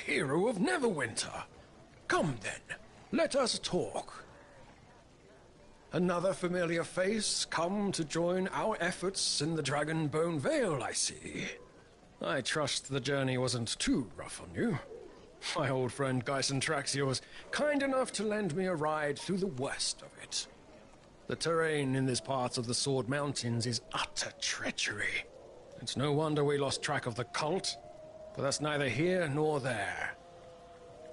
hero of Neverwinter. Come then, let us talk. Another familiar face come to join our efforts in the Dragonbone Vale, I see. I trust the journey wasn't too rough on you. My old friend Traxia was kind enough to lend me a ride through the worst of it. The terrain in this part of the Sword Mountains is utter treachery. It's no wonder we lost track of the cult, but that's neither here nor there.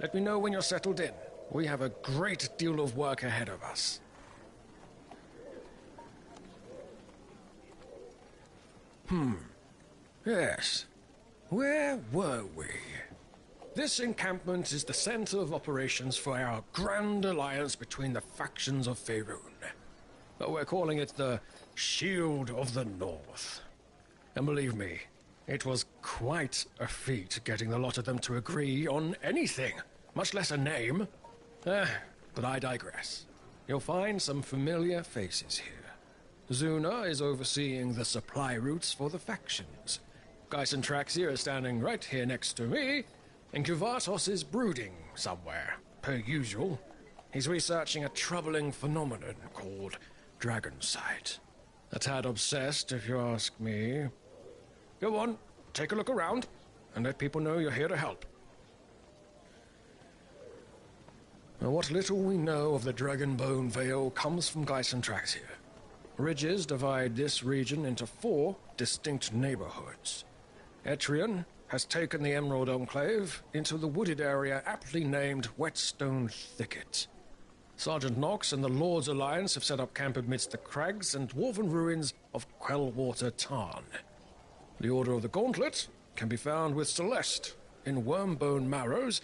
Let me know when you're settled in. We have a great deal of work ahead of us. Yes. Where were we? This encampment is the center of operations for our grand alliance between the factions of Faerun. But we're calling it the Shield of the North. And believe me, it was quite a feat getting the lot of them to agree on anything, much less a name. But I digress. You'll find some familiar faces here. Zuna is overseeing the supply routes for the factions. Traxia is standing right here next to me, and Kuvatos is brooding somewhere, per usual. He's researching a troubling phenomenon called dragon sight. A tad obsessed, if you ask me. Go on, take a look around, and let people know you're here to help. Now, what little we know of the Dragonbone Vale comes from Traxia. Ridges divide this region into 4 distinct neighborhoods. Etrian has taken the Emerald Enclave into the wooded area aptly named Whetstone Thicket. Sergeant Knox and the Lord's Alliance have set up camp amidst the crags and dwarven ruins of Quellwater Tarn. The Order of the Gauntlet can be found with Celeste in Wormbone Marrows,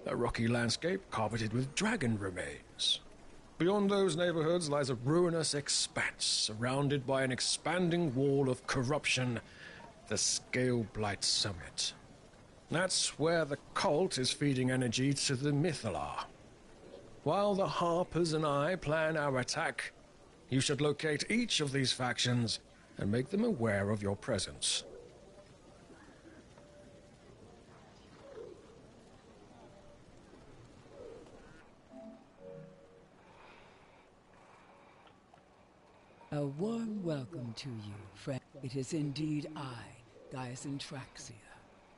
a rocky landscape carpeted with dragon remains. Beyond those neighborhoods lies a ruinous expanse surrounded by an expanding wall of corruption, the Scaleblight Summit. That's where the cult is feeding energy to the Mythalar. While the Harpers and I plan our attack, you should locate each of these factions and make them aware of your presence. A warm welcome to you, friend. It is indeed I, Traxia,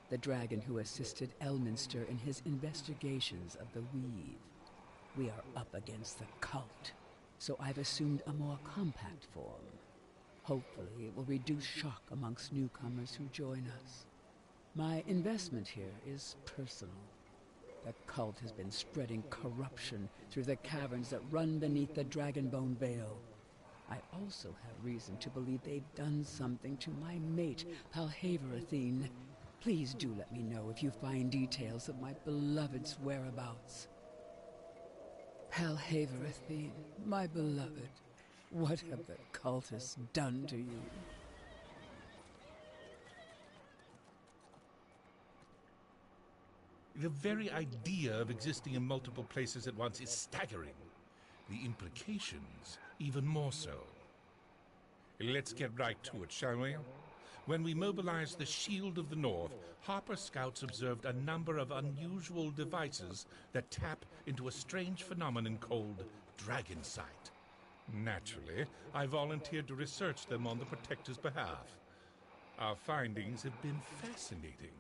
the dragon who assisted Elminster in his investigations of the Weave. We are up against the cult, so I've assumed a more compact form. Hopefully it will reduce shock amongst newcomers who join us. My investment here is personal. The cult has been spreading corruption through the caverns that run beneath the Dragonbone Vale. I also have reason to believe they've done something to my mate, Palhaverathine. Please do let me know if you find details of my beloved's whereabouts. Palhaverathine, my beloved, what have the cultists done to you? The very idea of existing in multiple places at once is staggering. The implications, even more so. Let's get right to it, shall we? When we mobilized the Shield of the North, Harper scouts observed a number of unusual devices that tap into a strange phenomenon called dragon sight. Naturally, I volunteered to research them on the Protector's behalf. Our findings have been fascinating,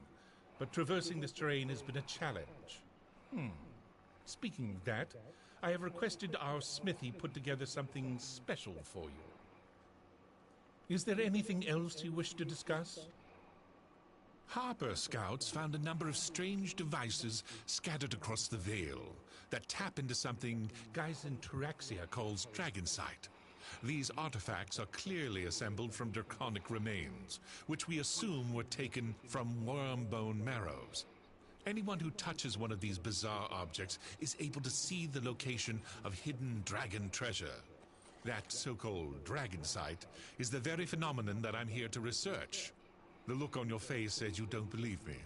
but traversing this terrain has been a challenge. Speaking of that, I have requested our smithy put together something special for you. Is there anything else you wish to discuss? Harper scouts found a number of strange devices scattered across the Vale that tap into something Traxia calls dragon sight. These artifacts are clearly assembled from draconic remains, which we assume were taken from Wormbone Marrows. Anyone who touches one of these bizarre objects is able to see the location of hidden dragon treasure. That so-called dragon sight is the very phenomenon that I'm here to research. The look on your face says you don't believe me.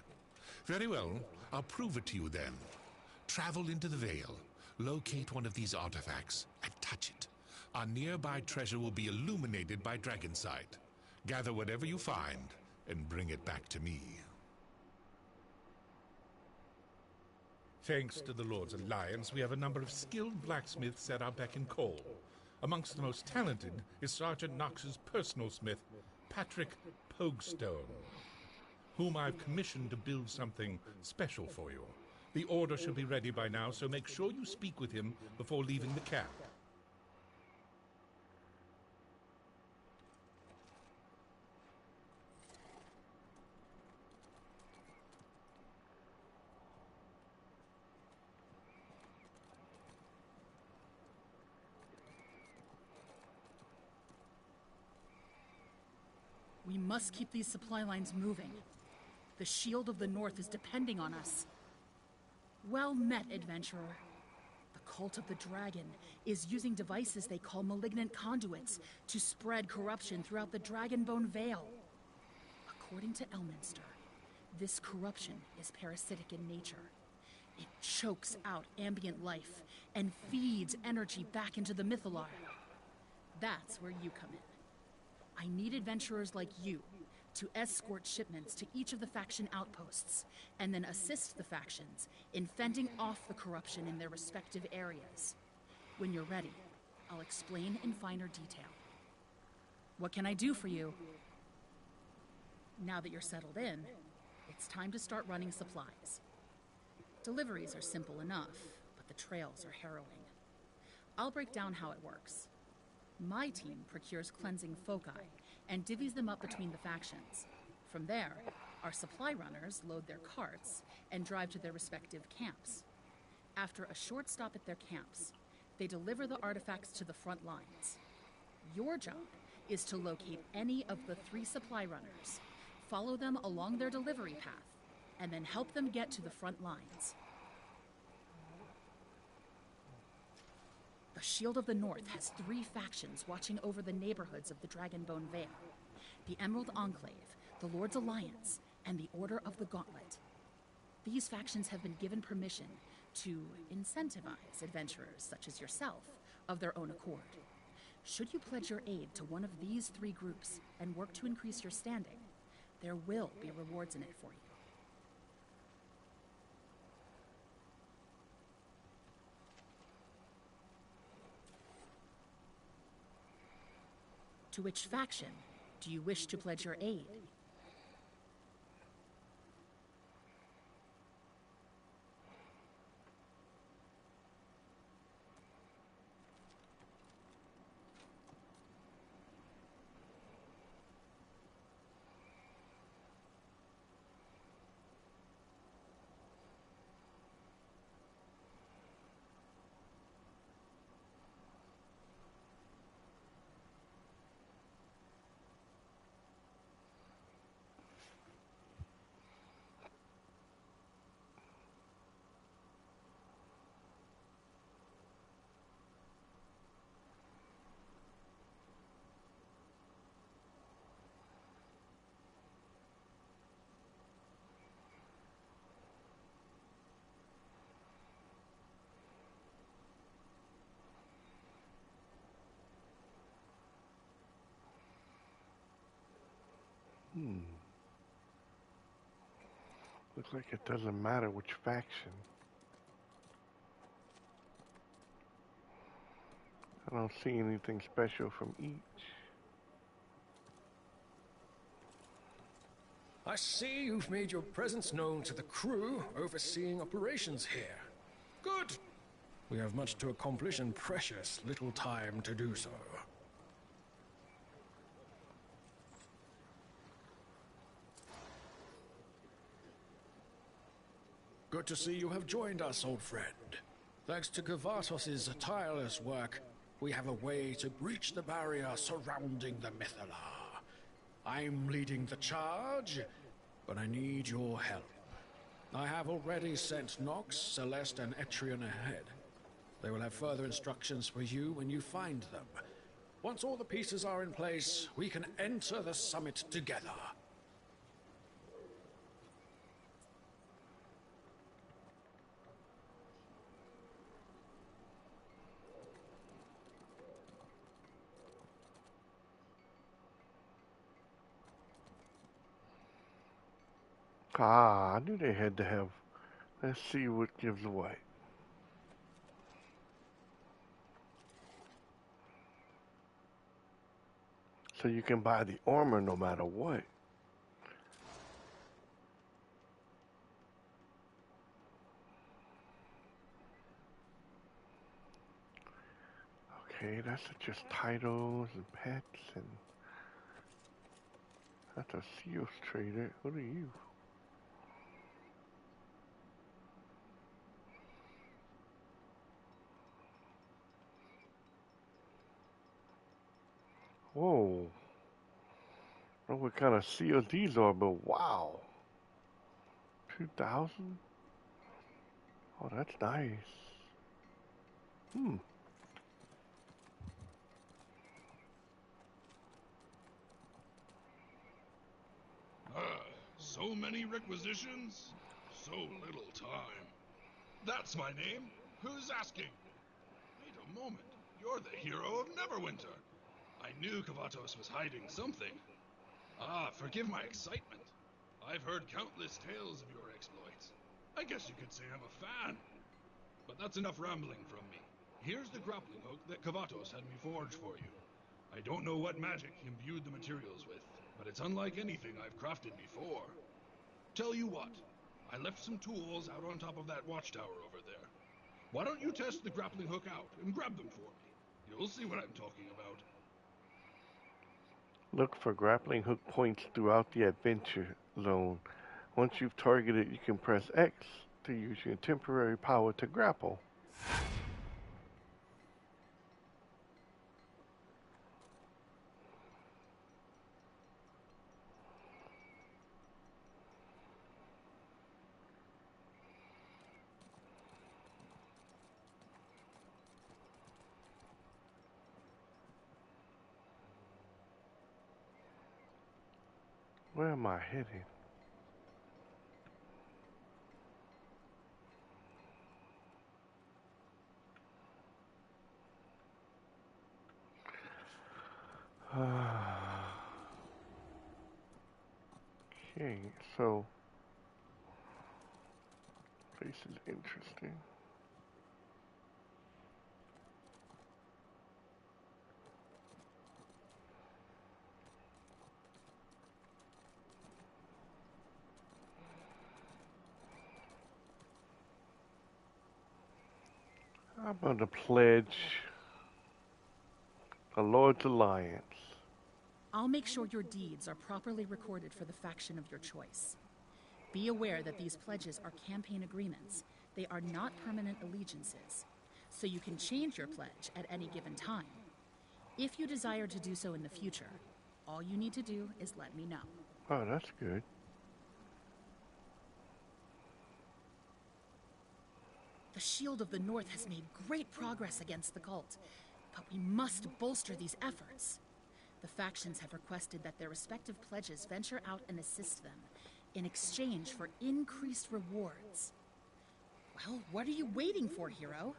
Very well, I'll prove it to you then. Travel into the Vale, locate one of these artifacts, and touch it. Our nearby treasure will be illuminated by dragon sight. Gather whatever you find and bring it back to me. Thanks to the Lord's Alliance, we have a number of skilled blacksmiths at our beck and call. Amongst the most talented is Sergeant Knox's personal smith, Patrick Pogstone, whom I've commissioned to build something special for you. The order should be ready by now, so make sure you speak with him before leaving the camp. We must keep these supply lines moving. The Shield of the North is depending on us. Well met, adventurer. The Cult of the Dragon is using devices they call malignant conduits to spread corruption throughout the Dragonbone Vale. According to Elminster, this corruption is parasitic in nature. It chokes out ambient life and feeds energy back into the Mythalar. That's where you come in. I need adventurers like you to escort shipments to each of the faction outposts, and then assist the factions in fending off the corruption in their respective areas. When you're ready, I'll explain in finer detail. What can I do for you? Now that you're settled in, it's time to start running supplies. Deliveries are simple enough, but the trails are harrowing. I'll break down how it works. My team procures cleansing foci and divvies them up between the factions. From there, our supply runners load their carts and drive to their respective camps. After a short stop at their camps, they deliver the artifacts to the front lines. Your job is to locate any of the 3 supply runners, follow them along their delivery path, and then help them get to the front lines. The Shield of the North has 3 factions watching over the neighborhoods of the Dragonbone Vale: the Emerald Enclave, the Lord's Alliance, and the Order of the Gauntlet. These factions have been given permission to incentivize adventurers such as yourself of their own accord. Should you pledge your aid to one of these 3 groups and work to increase your standing, there will be rewards in it for you. To which faction do you wish to pledge your aid? Looks like it doesn't matter which faction. I don't see anything special from each. I see you've made your presence known to the crew overseeing operations here. Good. We have much to accomplish and precious little time to do so. Good to see you have joined us, old friend. Thanks to Gavatos' tireless work, we have a way to breach the barrier surrounding the Mythalar. I'm leading the charge, but I need your help. I have already sent Nox, Celeste, and Etrian ahead. They will have further instructions for you when you find them. Once all the pieces are in place, we can enter the summit together. Ah, I knew they had to have Let's see what gives away. So you can buy the armor no matter what. Okay, that's just titles and pets and that's a seals trader. What are you? Whoa. I don't know what kind of seals these are, but wow. 2,000? Oh, that's nice. Hmm. So many requisitions, so little time. That's my name. Who's asking? Wait a moment. You're the hero of Neverwinter. I knew Kavatos was hiding something. Ah, forgive my excitement. I've heard countless tales of your exploits. I guess you could say I'm a fan. But that's enough rambling from me. Here's the grappling hook that Kavatos had me forge for you. I don't know what magic he imbued the materials with, but it's unlike anything I've crafted before. Tell you what, I left some tools out on top of that watchtower over there. Why don't you test the grappling hook out and grab them for me? You'll see what I'm talking about. Look for grappling hook points throughout the adventure zone. Once you've targeted, you can press X to use your temporary power to grapple. Where am I heading? Okay, so this is interesting. I'm going to pledge the Lord's Alliance. I'll make sure your deeds are properly recorded for the faction of your choice. Be aware that these pledges are campaign agreements. They are not permanent allegiances, so you can change your pledge at any given time. If you desire to do so in the future, all you need to do is let me know. Oh, that's good. The Shield of the North has made great progress against the cult, but we must bolster these efforts. The factions have requested that their respective pledges venture out and assist them in exchange for increased rewards. Well, what are you waiting for, hero?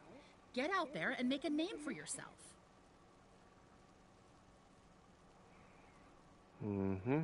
Get out there and make a name for yourself. Mm-hmm.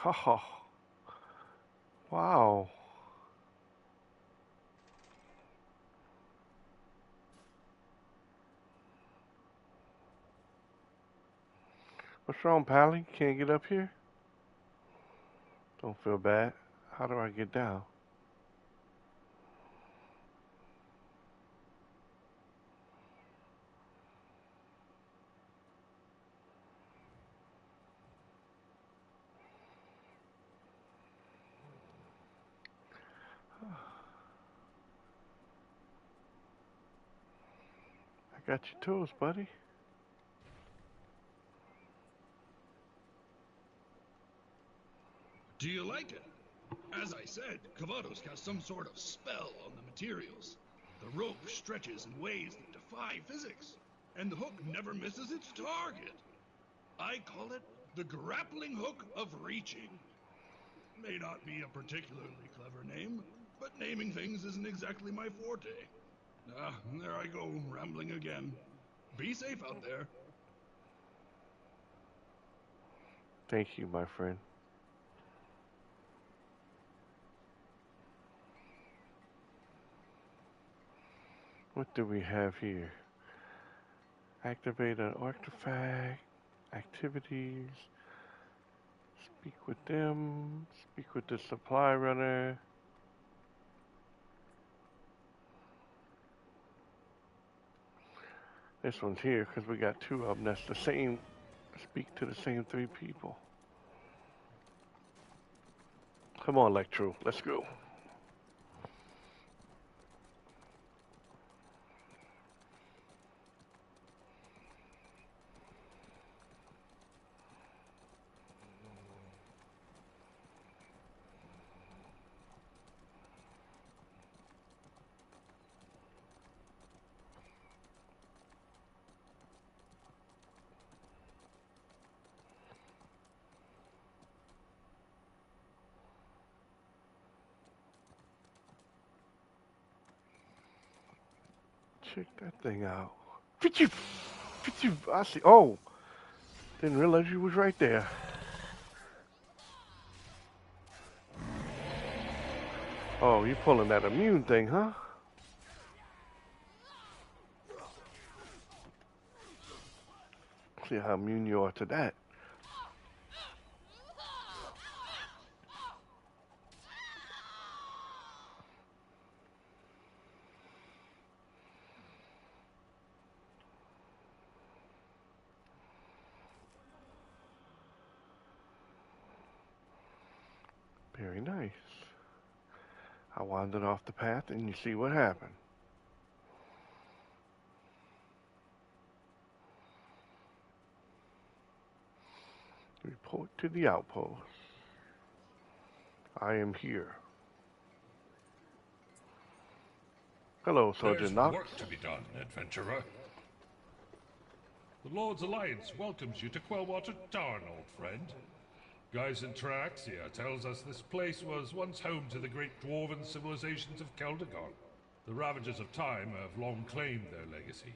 Ha ha. Wow. What's wrong, Pally? Can't get up here? Don't feel bad. How do I get down? Got your tools, buddy. Do you like it? As I said, Kavatos cast some sort of spell on the materials. The rope stretches in ways that defy physics, and the hook never misses its target. I call it the grappling hook of reaching. May not be a particularly clever name, but naming things isn't exactly my forte. There I go, rambling again. Be safe out there. Thank you, my friend. What do we have here? Activate an artifact, activities, speak with them, speak with the supply runner. This one's here because we got two of them. That's the same, speak to the same three people. Come on, Electro, let's go. Check that thing out. I see. Oh, didn't realize you was right there. Oh, you pulling that immune thing, huh? See how immune you are to that. Very nice. I wandered off the path and you see what happened. Report to the outpost. I am here. Hello, Sergeant There's Knox. work to be done, adventurer. The Lord's Alliance welcomes you to Quellwater Tarn, old friend. Geisen Traxia tells us this place was once home to the great dwarven civilizations of Keldagon. The Ravagers of Time have long claimed their legacy,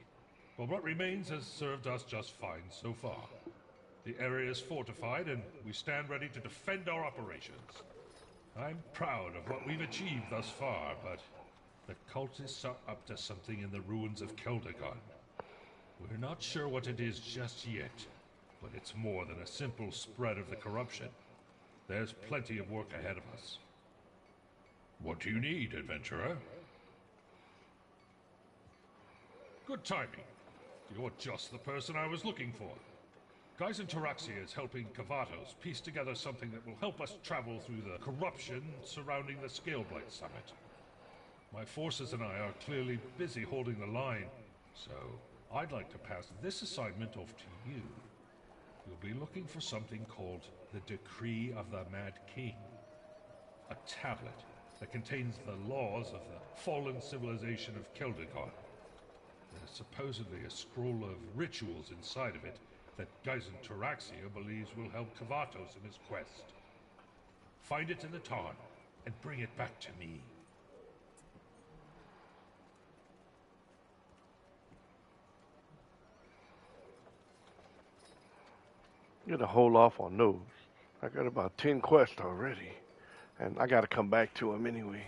but what remains has served us just fine so far. The area is fortified, and we stand ready to defend our operations. I'm proud of what we've achieved thus far, but the cultists are up to something in the ruins of Keldagon. We're not sure what it is just yet, but it's more than a simple spread of the corruption. There's plenty of work ahead of us. What do you need, adventurer? Good timing. You're just the person I was looking for. Geisen Taraxia is helping Kavatos piece together something that will help us travel through the corruption surrounding the Scaleblight summit. My forces and I are clearly busy holding the line, so I'd like to pass this assignment off to you. You'll be looking for something called the Decree of the Mad King. A tablet that contains the laws of the fallen civilization of Keldagon. There's supposedly a scroll of rituals inside of it that Geisen Taraxia believes will help Kavatos in his quest. Find it in the Tarn and bring it back to me. You gotta hold off on those. I got about 10 quests already. And I gotta come back to them anyway.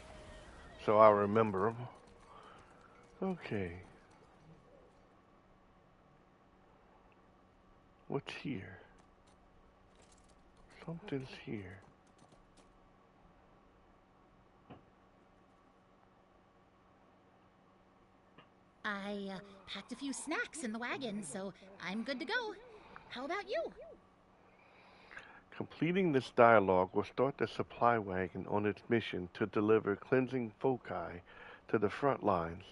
So I'll remember them. Okay. What's here? Something's here. I packed a few snacks in the wagon, so I'm good to go. How about you? Completing this dialogue will start the supply wagon on its mission to deliver cleansing foci to the front lines.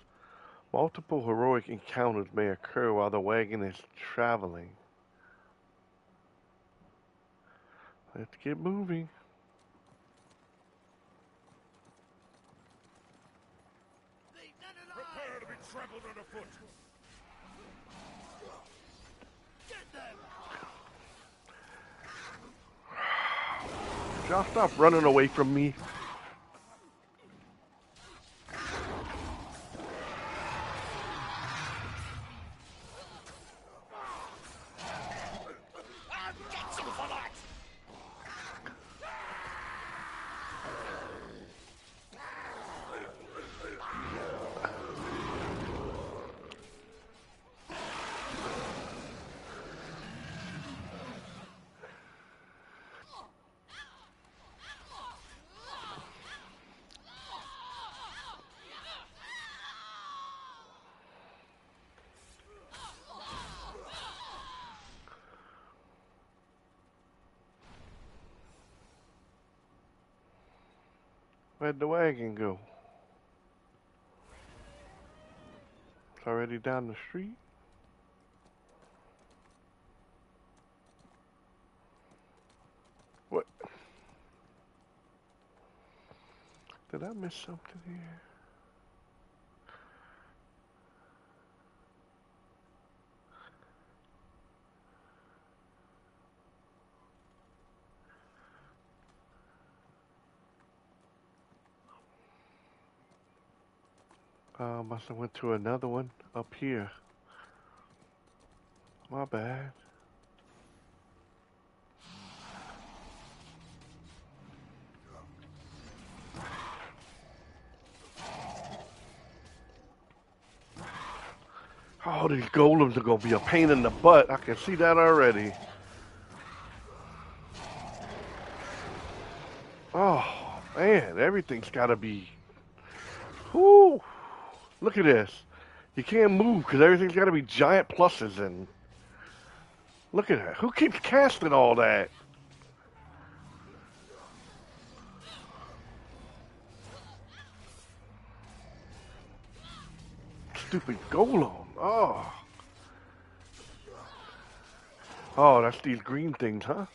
Multiple heroic encounters may occur while the wagon is traveling. Let's get moving. Prepare to be trampled underfoot. Y'all stop running away from me. Where'd the wagon go? It's already down the street. What? Did I miss something here? Must have went to another one up here. My bad. Oh, these golems are gonna be a pain in the butt. I can see that already. Oh, man, everything's gotta be... Whoo! Look at this. You can't move because everything's gotta be giant pluses and... Look at that. Who keeps casting all that? Stupid golem. Oh. Oh, that's these green things, huh?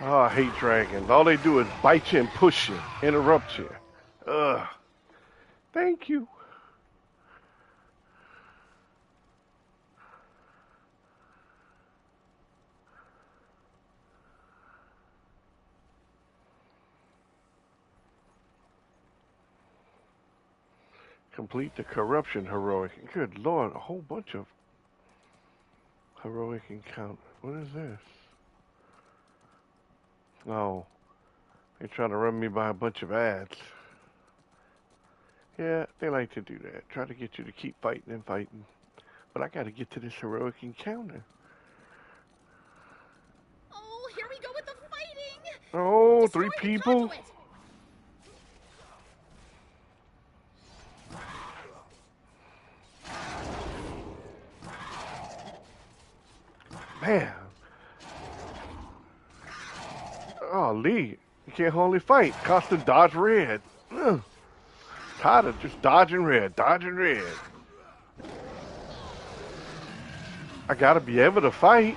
Oh, I hate dragons. All they do is bite you and push you, interrupt you. Ugh. Thank you. Complete the corruption heroic. Good Lord, a whole bunch of heroic encounter. What is this? Oh, they're trying to run me by a bunch of ads. Yeah, they like to do that. Try to get you to keep fighting and fighting. But I gotta get to this heroic encounter. Oh, here we go with the fighting! Oh, Destroy three the people? conduit! Man. Oh, Lee. You can't hardly fight. Constant dodge red. Ugh. Tired of just dodging red, dodging red. I gotta be able to fight.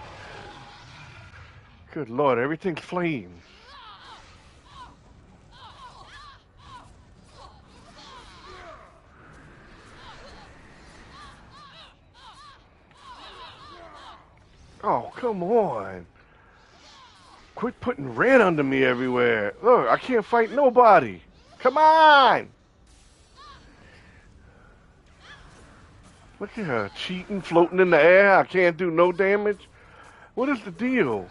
Good Lord, everything's flames. Oh, come on. Quit putting red under me everywhere. Look, I can't fight nobody. Come on. Look at her, cheating, floating in the air. I can't do no damage. What is the deal?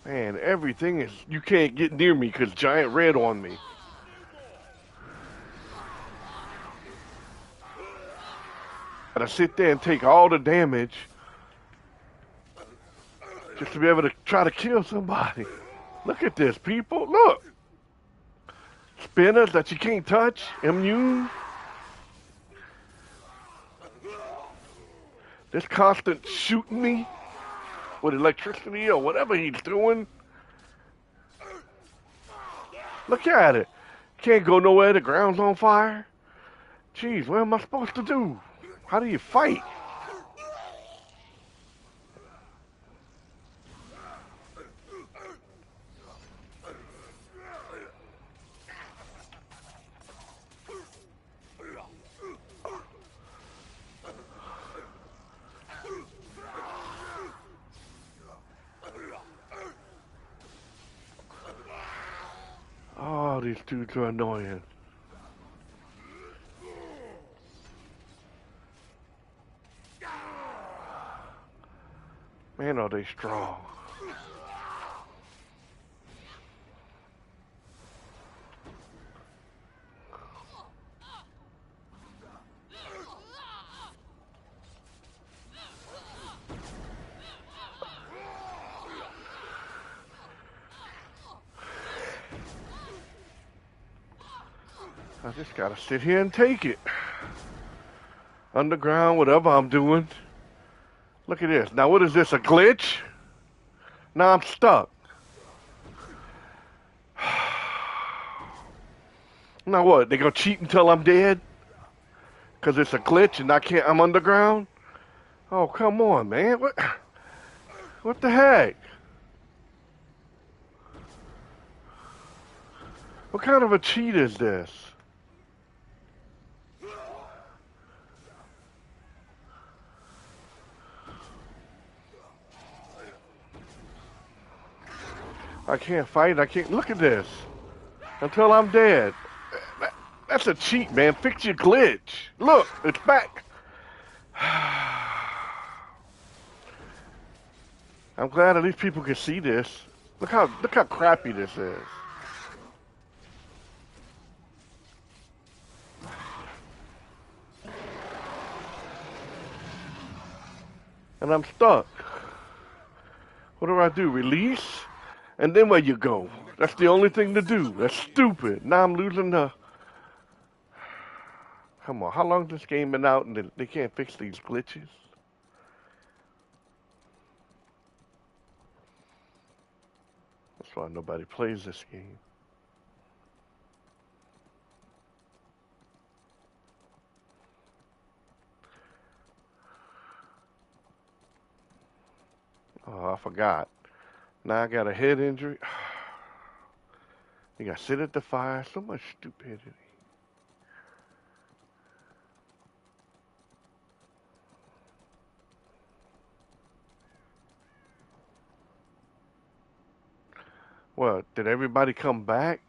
Man, everything is, you can't get near me because giant red on me. Gotta sit there and take all the damage just to be able to try to kill somebody. Look at this, people. Look. Spinners that you can't touch. Immune. This constant shooting me with electricity or whatever he's doing. Look at it. Can't go nowhere. The ground's on fire. Jeez, what am I supposed to do? How do you fight? Oh, these dudes are annoying. Man, are they strong. I just gotta sit here and take it. Underground, whatever I'm doing. Look at this. Now, what is this, a glitch? Now I'm stuck. Now what, they gonna cheat until I'm dead? Because it's a glitch and I'm underground? Oh, come on, man. What the heck? What kind of a cheat is this? I can't fight. I can't. Look at this. Until I'm dead. That's a cheat, man. Fix your glitch. Look, it's back. I'm glad at least people can see this. Look how crappy this is. And I'm stuck. What do? Release? And then where you go? That's the only thing to do. That's stupid. Now I'm losing the... Come on, how long has this game been out and they can't fix these glitches? That's why nobody plays this game. Oh, I forgot. Now I got a head injury. You gotta sit at the fire. So much stupidity. What? Did everybody come back?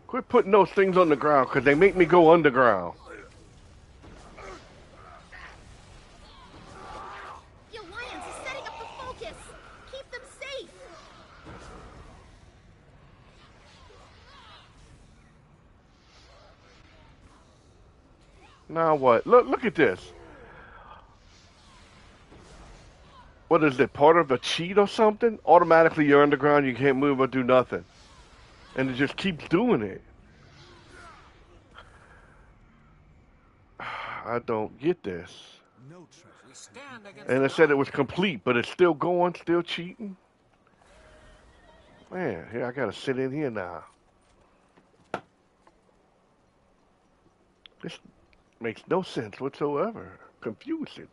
Quit putting those things on the ground, because they make me go underground. The Alliance is setting up the focus. Keep them safe. Now what? Look at this. What is it? Part of a cheat or something? Automatically you're underground, you can't move or do nothing. And it just keeps doing it. I don't get this. And it said it was complete, but it's still going, still cheating. Man, here I gotta sit in here now. This makes no sense whatsoever. Confusing.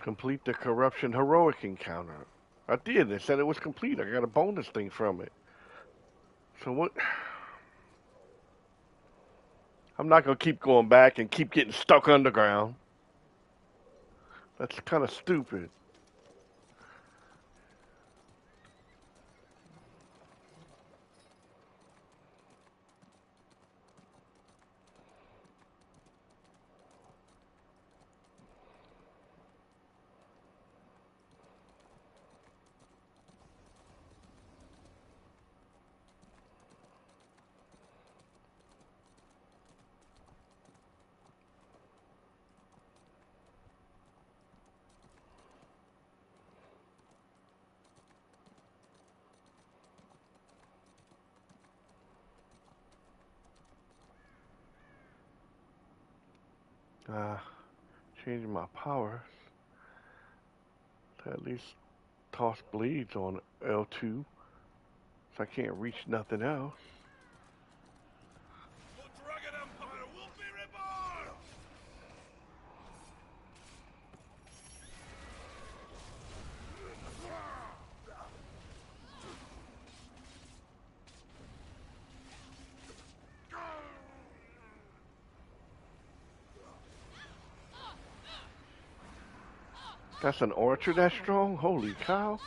Complete the corruption heroic encounter. I did. They said it was complete. I got a bonus thing from it. So what? I'm not going to keep going back and keep getting stuck underground. That's kind of stupid. Changing my powers. To at least toss bleeds on L2. So I can't reach nothing else. The Dragon Empire will be reborn! That's an orchard that strong? Holy cow.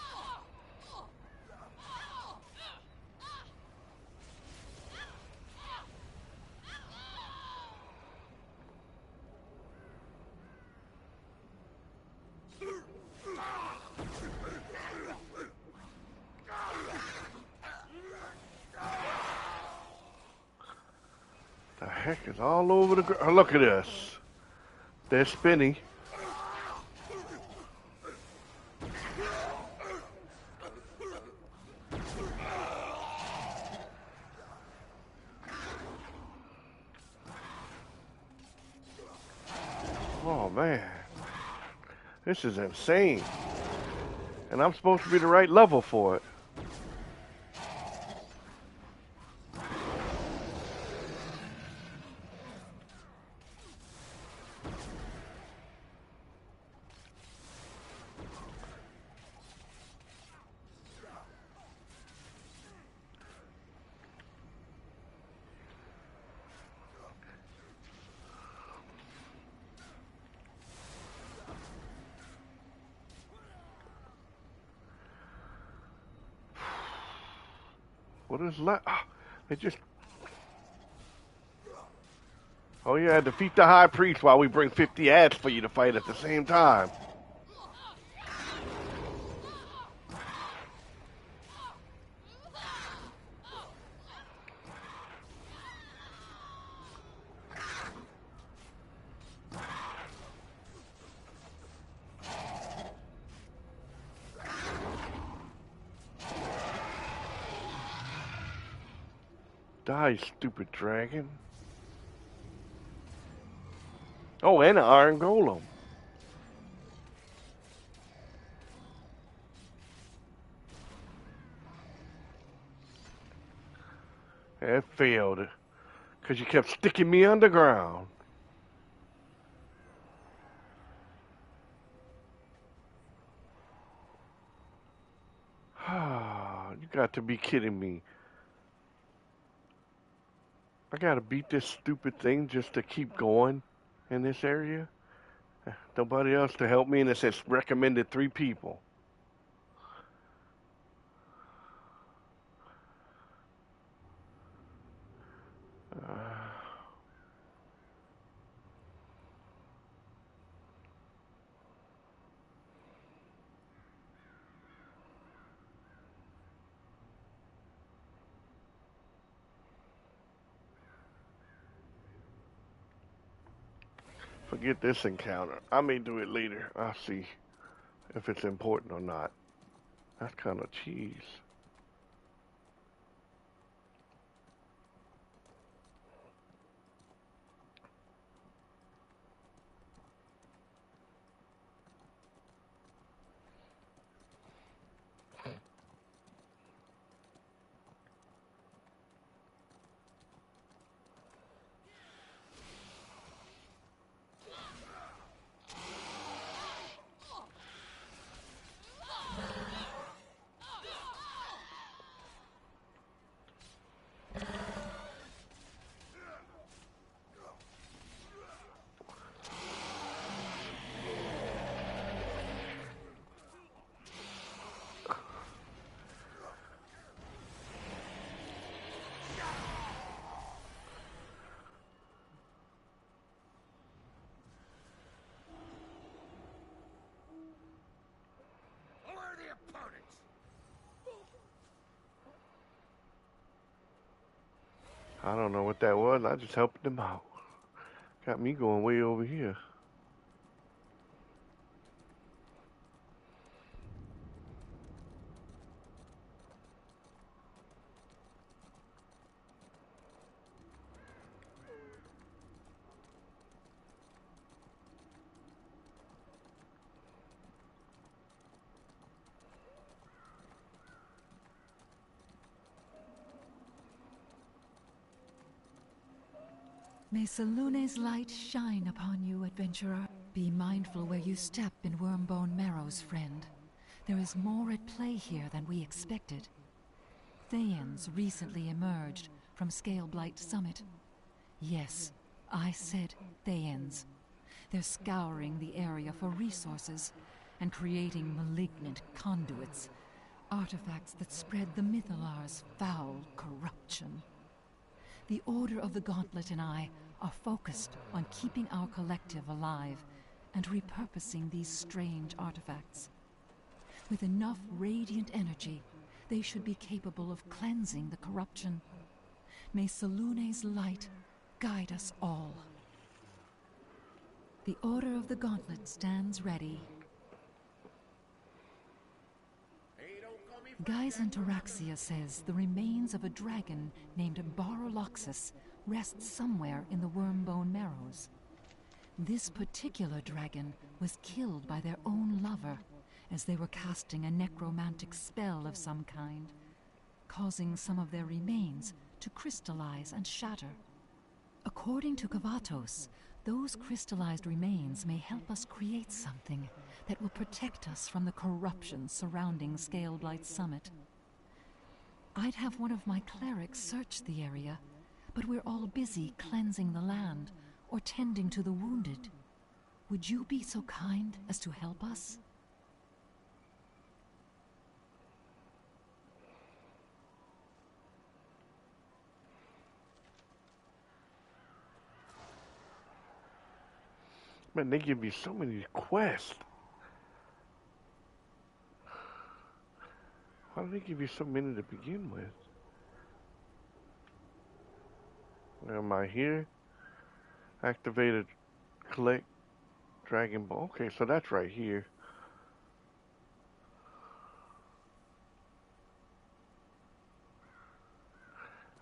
The heck is all over the ground? Look at this. They're spinning. Oh man, this is insane. And I'm supposed to be the right level for it. What is left? Oh, they just... Oh yeah, defeat the High Priest while we bring 50 ads for you to fight at the same time. Die, stupid dragon. Oh, and an iron golem. It failed. Because you kept sticking me underground. You got to be kidding me. I gotta beat this stupid thing just to keep going in this area. Nobody else to help me, and it says recommended 3 people. Forget this encounter. I may do it later. I'll see if it's important or not. That's kind of cheese. I don't know what that was. I just helped them out. Got me going way over here. May Salune's light shine upon you, adventurer. Be mindful where you step in Wormbone Marrow's friend. There is more at play here than we expected. Thayans recently emerged from Scaleblight Summit. Yes, I said Thayans. They're scouring the area for resources and creating malignant conduits, artifacts that spread the Mythalar's foul corruption. The Order of the Gauntlet and I are focused on keeping our collective alive and repurposing these strange artifacts. With enough radiant energy, they should be capable of cleansing the corruption. May Salune's light guide us all. The Order of the Gauntlet stands ready. Geisen Taraxia says the remains of a dragon named Baroloxus rests somewhere in the Wormbone Marrows. This particular dragon was killed by their own lover as they were casting a necromantic spell of some kind, causing some of their remains to crystallize and shatter. According to Kavatos, those crystallized remains may help us create something that will protect us from the corruption surrounding Scaleblight Summit. I'd have one of my clerics search the area, but we're all busy cleansing the land or tending to the wounded. Would you be so kind as to help us? Man, they give you so many quests. Why do they give you so many to begin with? Where am I here? Activated, collect Dragon Ball. Okay, so that's right here.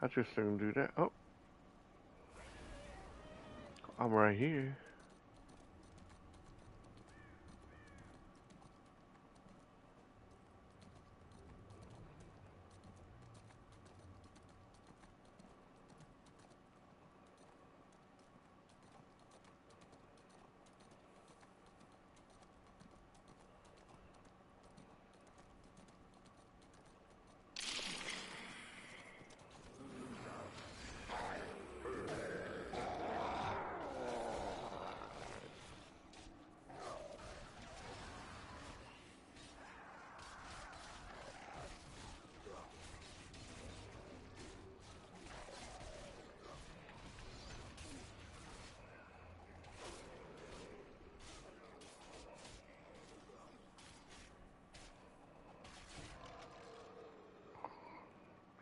I just didn't do that. Oh, I'm right here.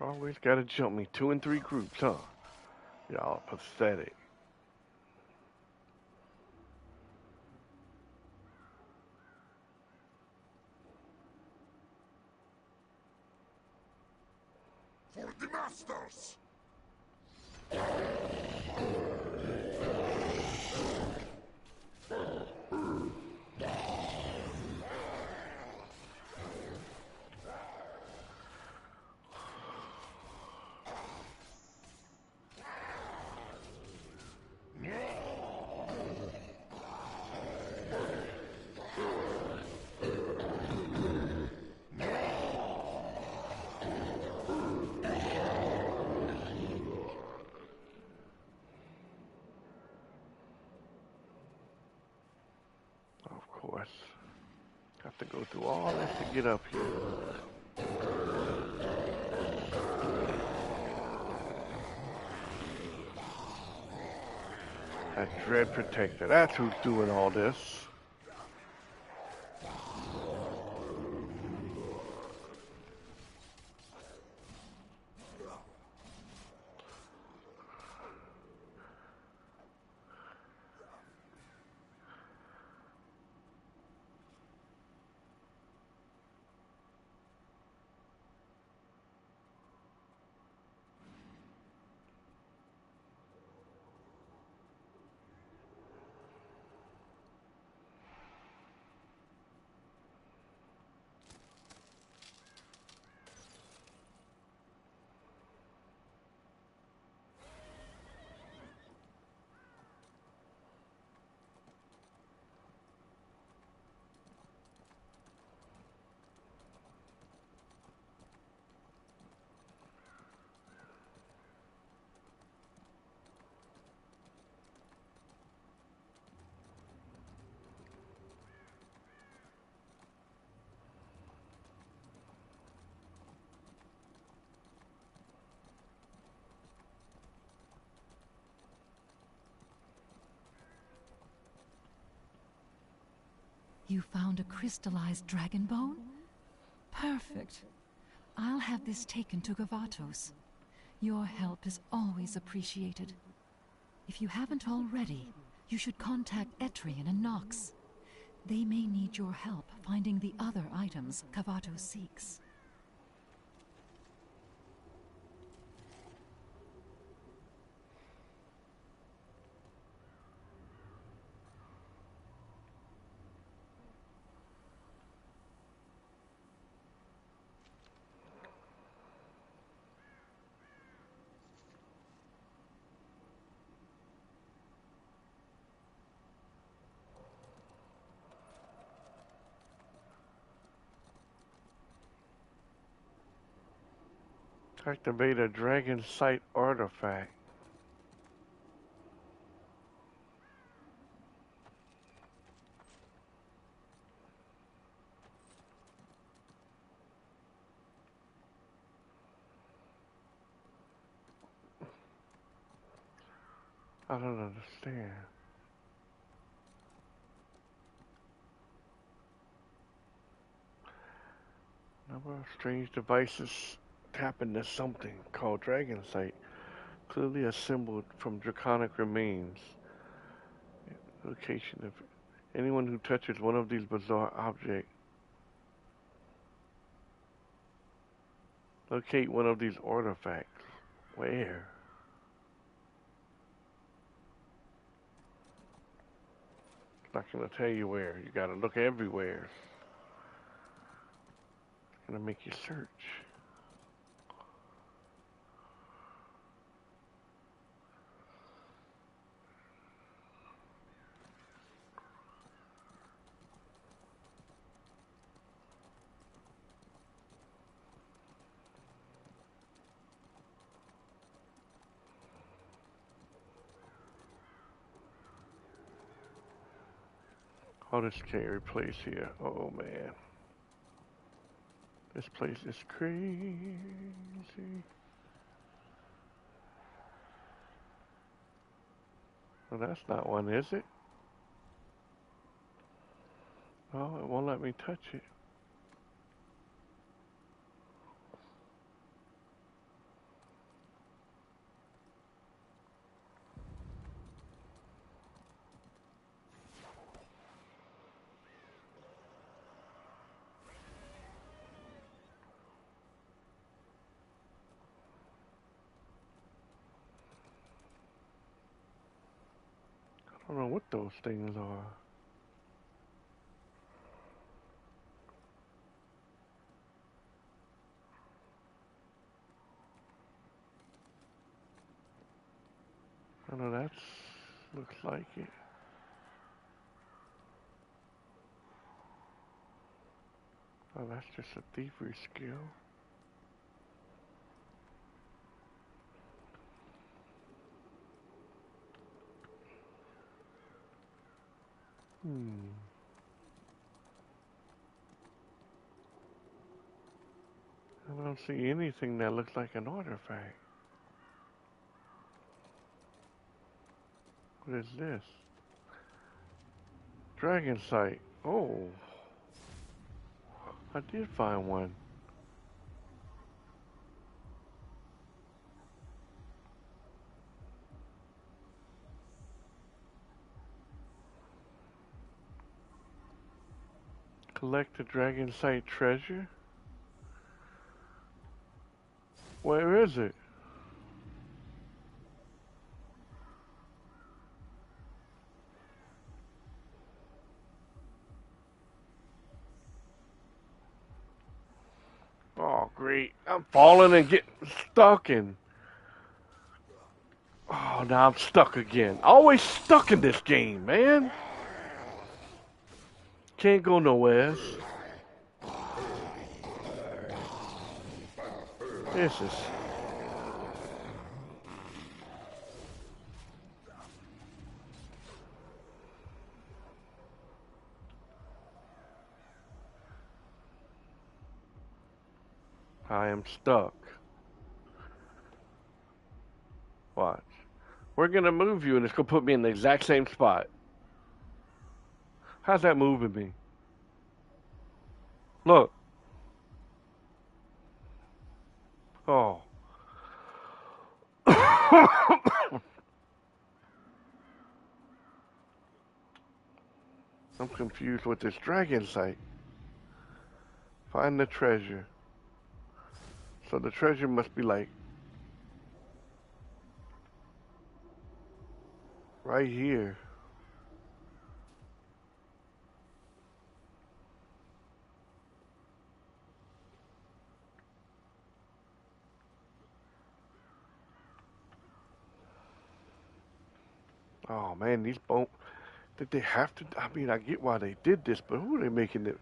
Always gotta jump me 2 and 3 groups, huh? Y'all pathetic. For the masters! Of course. Have to go through all this to get up here. That Dread Protector, that's who's doing all this. You found a crystallized dragon bone? Perfect. I'll have this taken to Gavatos. Your help is always appreciated. If you haven't already, you should contact Etrian and Nox. They may need your help finding the other items Gavatos seeks. Activate a dragon sight artifact. I don't understand. Number of strange devices tap into something called Dragon Sight, clearly assembled from draconic remains. Location of anyone who touches one of these bizarre objects. Locate one of these artifacts. Where? It's not gonna tell you where. You gotta look everywhere. It's gonna make you search. Oh, this can't replace here. Oh man. This place is crazy. Well, that's not one, is it? Oh, it won't let me touch it. I don't know what those things are. I know that looks like it. Oh, that's just a thievery skill. I don't see anything that looks like an artifact. What is this? Dragon sight. Oh, I did find one. Collect the dragon sight treasure. Where is it? Oh, great. I'm falling and getting stuck in. Oh, now I'm stuck again. Always stuck in this game, man. Can't go nowhere. This is... I am stuck. Watch. We're gonna move you and it's gonna put me in the exact same spot. How's that moving me? Look. Oh. I'm confused with this dragon sight. Find the treasure. So the treasure must be like right here. Oh man, these bones, did they have to? I mean, I get why they did this, but who are they making it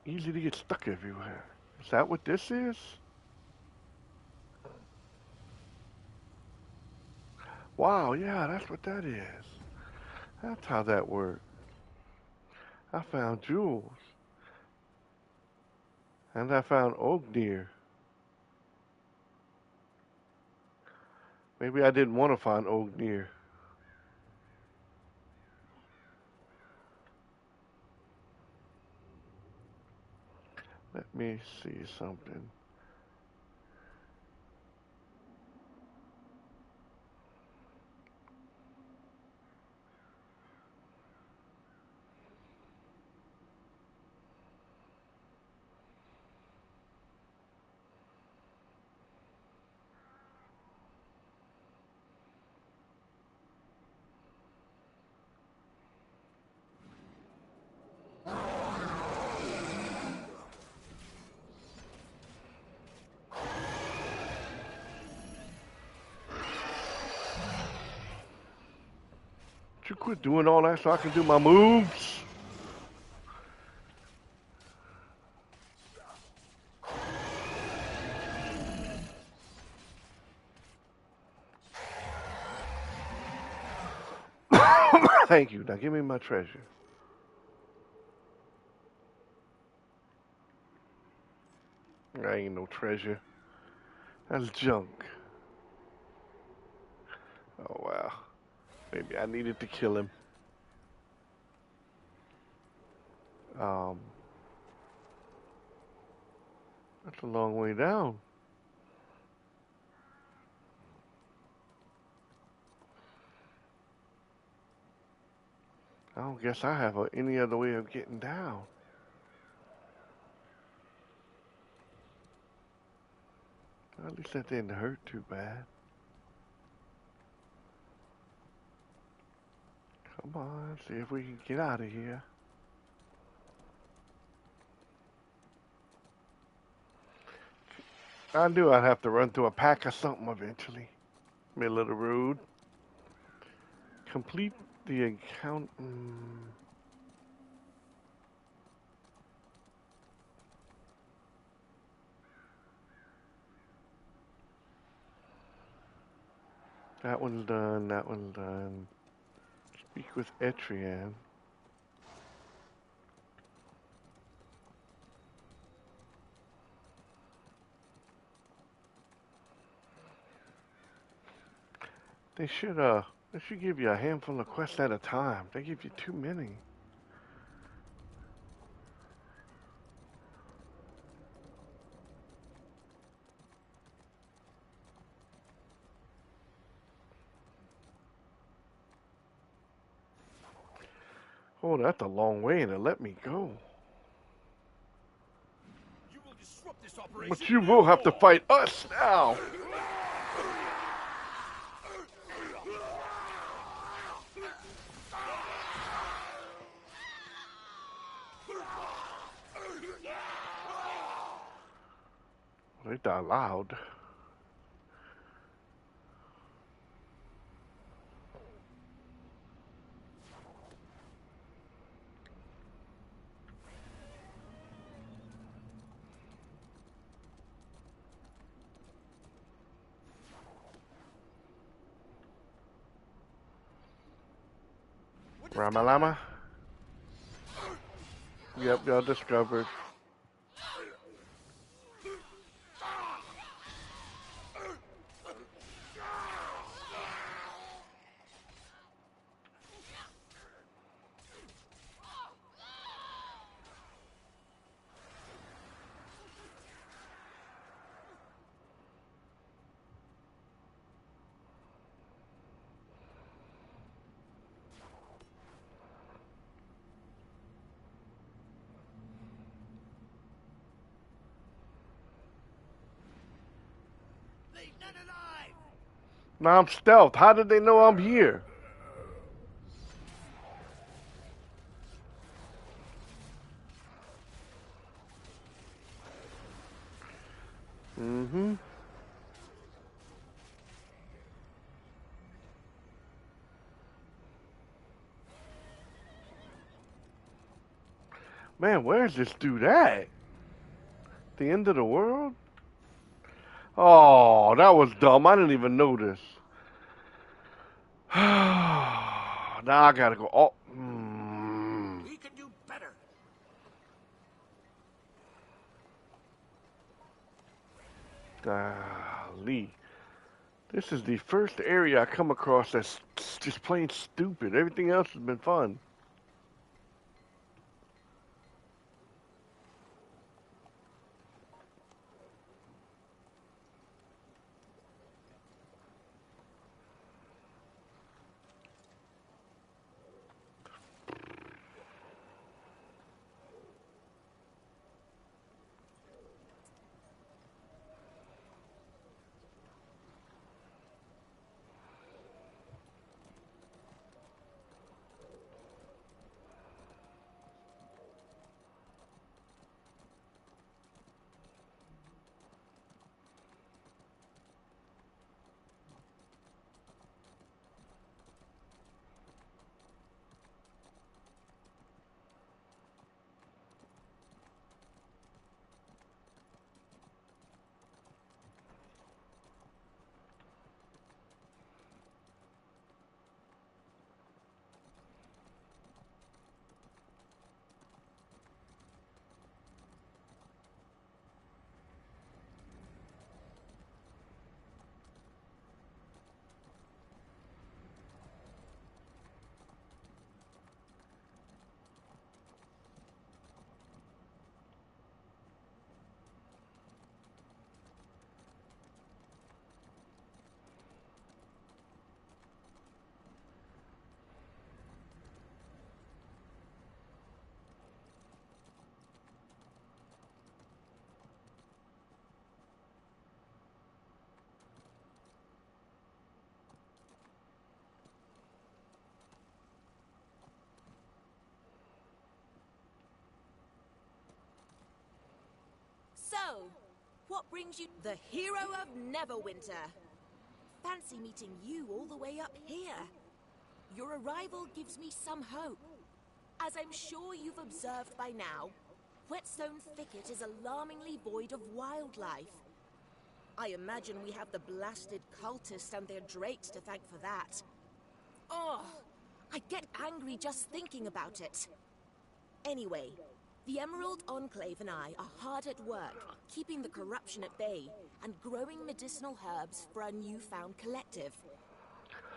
easy to get stuck everywhere? Is that what this is? Wow, yeah, that's what that is. That's how that works. I found jewels. And I found Ognir. Maybe I didn't want to find Ognir. Let me see something. Would you quit doing all that so I can do my moves? Thank you. Now give me my treasure. That ain't no treasure. That's junk. Oh wow. Maybe I needed to kill him. That's a long way down. I don't guess I have any other way of getting down. At least that didn't hurt too bad. Come on, see if we can get out of here. I knew I'd have to run through a pack or something eventually. Middle of the road. Complete the account. That one's done. That one's done. Speak with Etrian. They should give you a handful of quests at a time. They give you too many. Oh, that's a long way to let me go. But you will have to fight us now. They die loud. Ramalama? Yep, y'all discovered. Now I'm stealth. How did they know I'm here? Mm-hmm. Man, where's this dude at? The end of the world? Oh, that was dumb. I didn't even notice. Now I gotta go. Oh. We can do better. Golly. This is the first area I come across that's just plain stupid. Everything else has been fun. So, what brings you the hero of Neverwinter? Fancy meeting you all the way up here. Your arrival gives me some hope. As I'm sure you've observed by now, Whetstone Thicket is alarmingly void of wildlife. I imagine we have the blasted cultists and their drakes to thank for that. Oh, I get angry just thinking about it. Anyway, the Emerald Enclave and I are hard at work, keeping the corruption at bay and growing medicinal herbs for our newfound collective.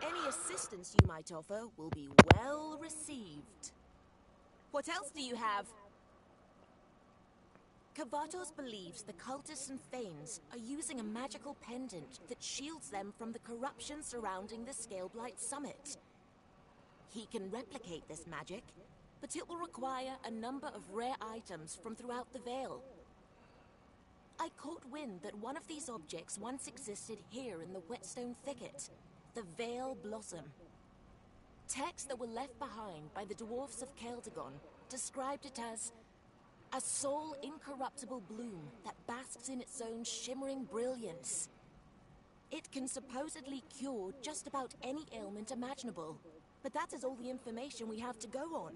Any assistance you might offer will be well received. What else do you have? Kavatos believes the cultists and Thanes are using a magical pendant that shields them from the corruption surrounding the Scaleblight summit. He can replicate this magic, but it will require a number of rare items from throughout the Vale. I caught wind that one of these objects once existed here in the Whetstone Thicket, the Vale Blossom. Texts that were left behind by the dwarfs of Keldagon described it as a sole incorruptible bloom that basks in its own shimmering brilliance. It can supposedly cure just about any ailment imaginable, but that is all the information we have to go on.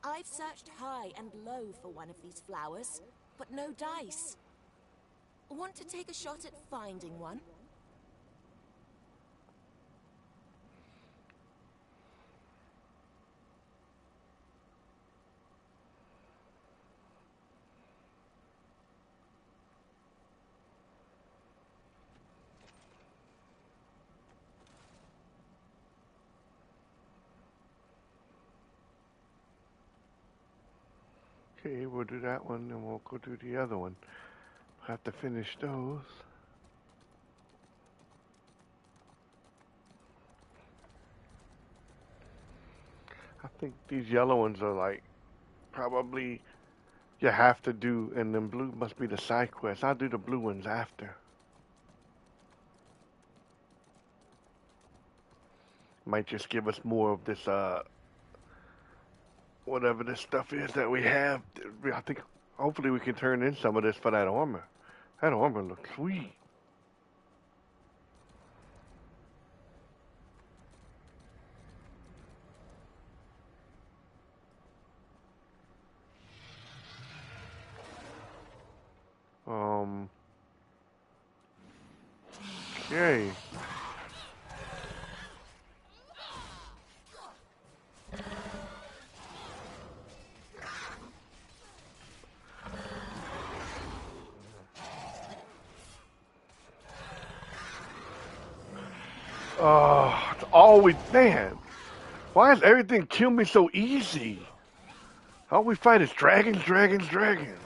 I've searched high and low for one of these flowers, but no dice. Want to take a shot at finding one? Okay, we'll do that one, and we'll go do the other one. Have to finish those. I think these yellow ones are like probably you have to do, and then blue must be the side quest. I'll do the blue ones after. Might just give us more of this whatever this stuff is that we have. I think hopefully we can turn in some of this for that armor. That armor looks sweet. Okay. Oh, it's always, man. Why does everything kill me so easy? All we fight is dragons, dragons, dragons.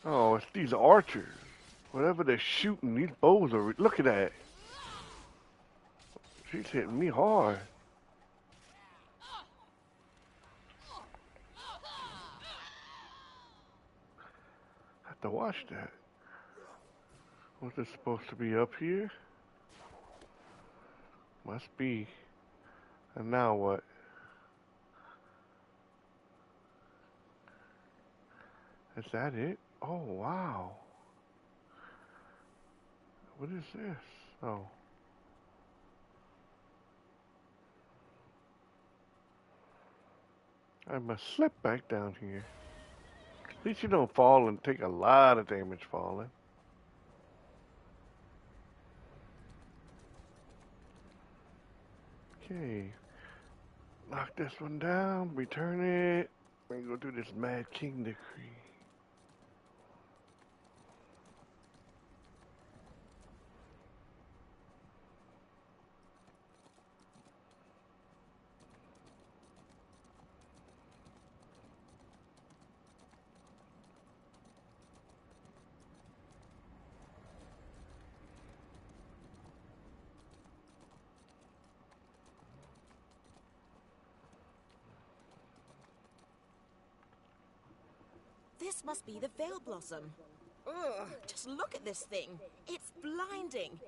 Oh, it's these archers. Whatever they're shooting, these bows are... Look at that. She's hitting me hard. Have to watch that. Was it supposed to be up here? Must be. And now what? Is that it? Oh, wow. What is this? Oh. I must slip back down here. At least you don't fall and take a lot of damage falling. Okay. Knock this one down, return it. We're gonna go do this Mad King decree. This must be the Veil Blossom. Ugh, just look at this thing. It's blinding.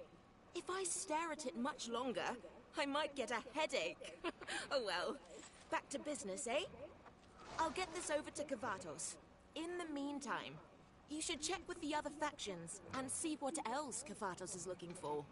If I stare at it much longer, I might get a headache. Oh well. Back to business, eh? I'll get this over to Kavatos. In the meantime, you should check with the other factions and see what else Kavatos is looking for.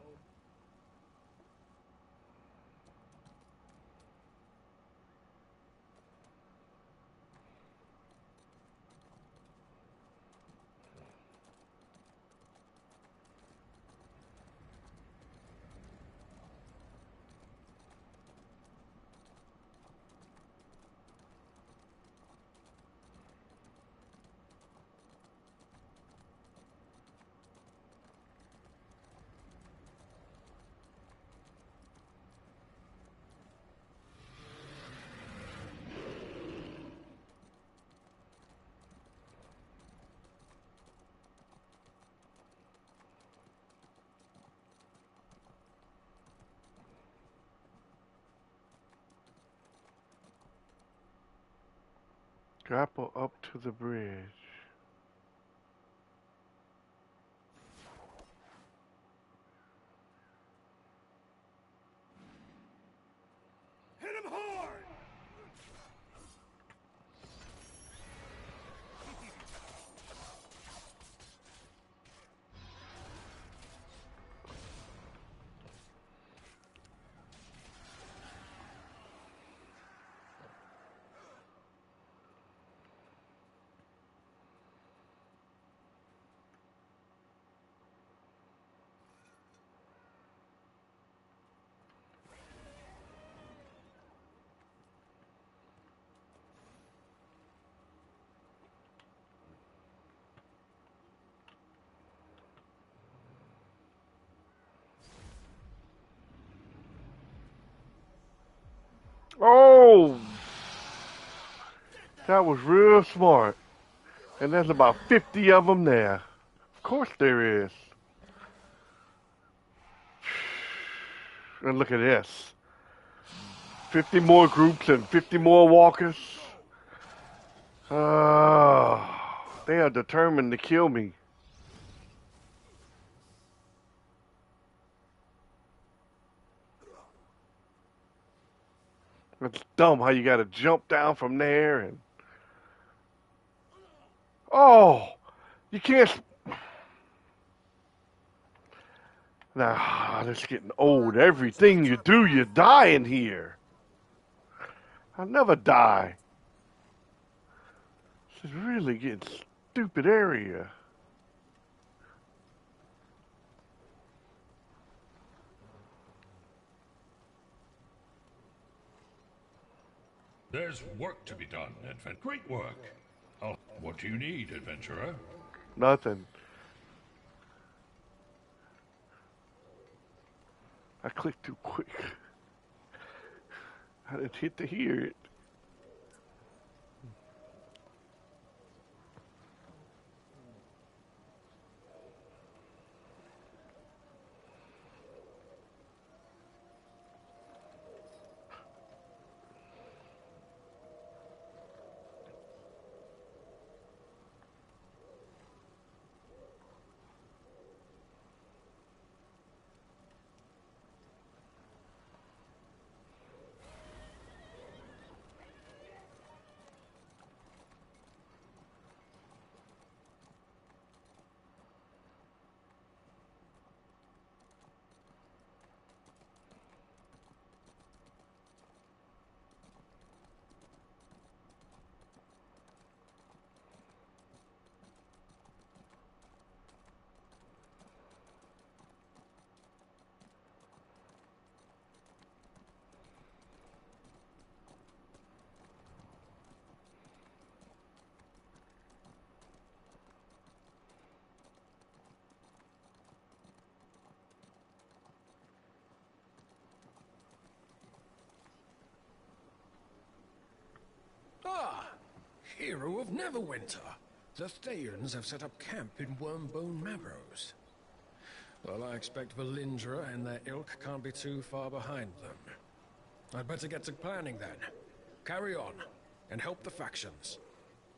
Grapple up to the bridge. Hit him hard! Oh! That was real smart. And there's about 50 of them there. Of course there is. And look at this. 50 more groups and 50 more walkers. They are determined to kill me. It's dumb how you gotta jump down from there and... Oh! You can't... Nah, this is getting old. Everything you do, you die in here. I never die. This is really getting stupid area. There's work to be done, Advent. Great work. Oh, what do you need, adventurer? Nothing. I clicked too quick. I didn't hit to hear it. Ah, hero of Neverwinter. The Thayans have set up camp in Wormbone Marrows. Well, I expect Valindra and their ilk can't be too far behind them. I'd better get to planning then. Carry on, and help the factions.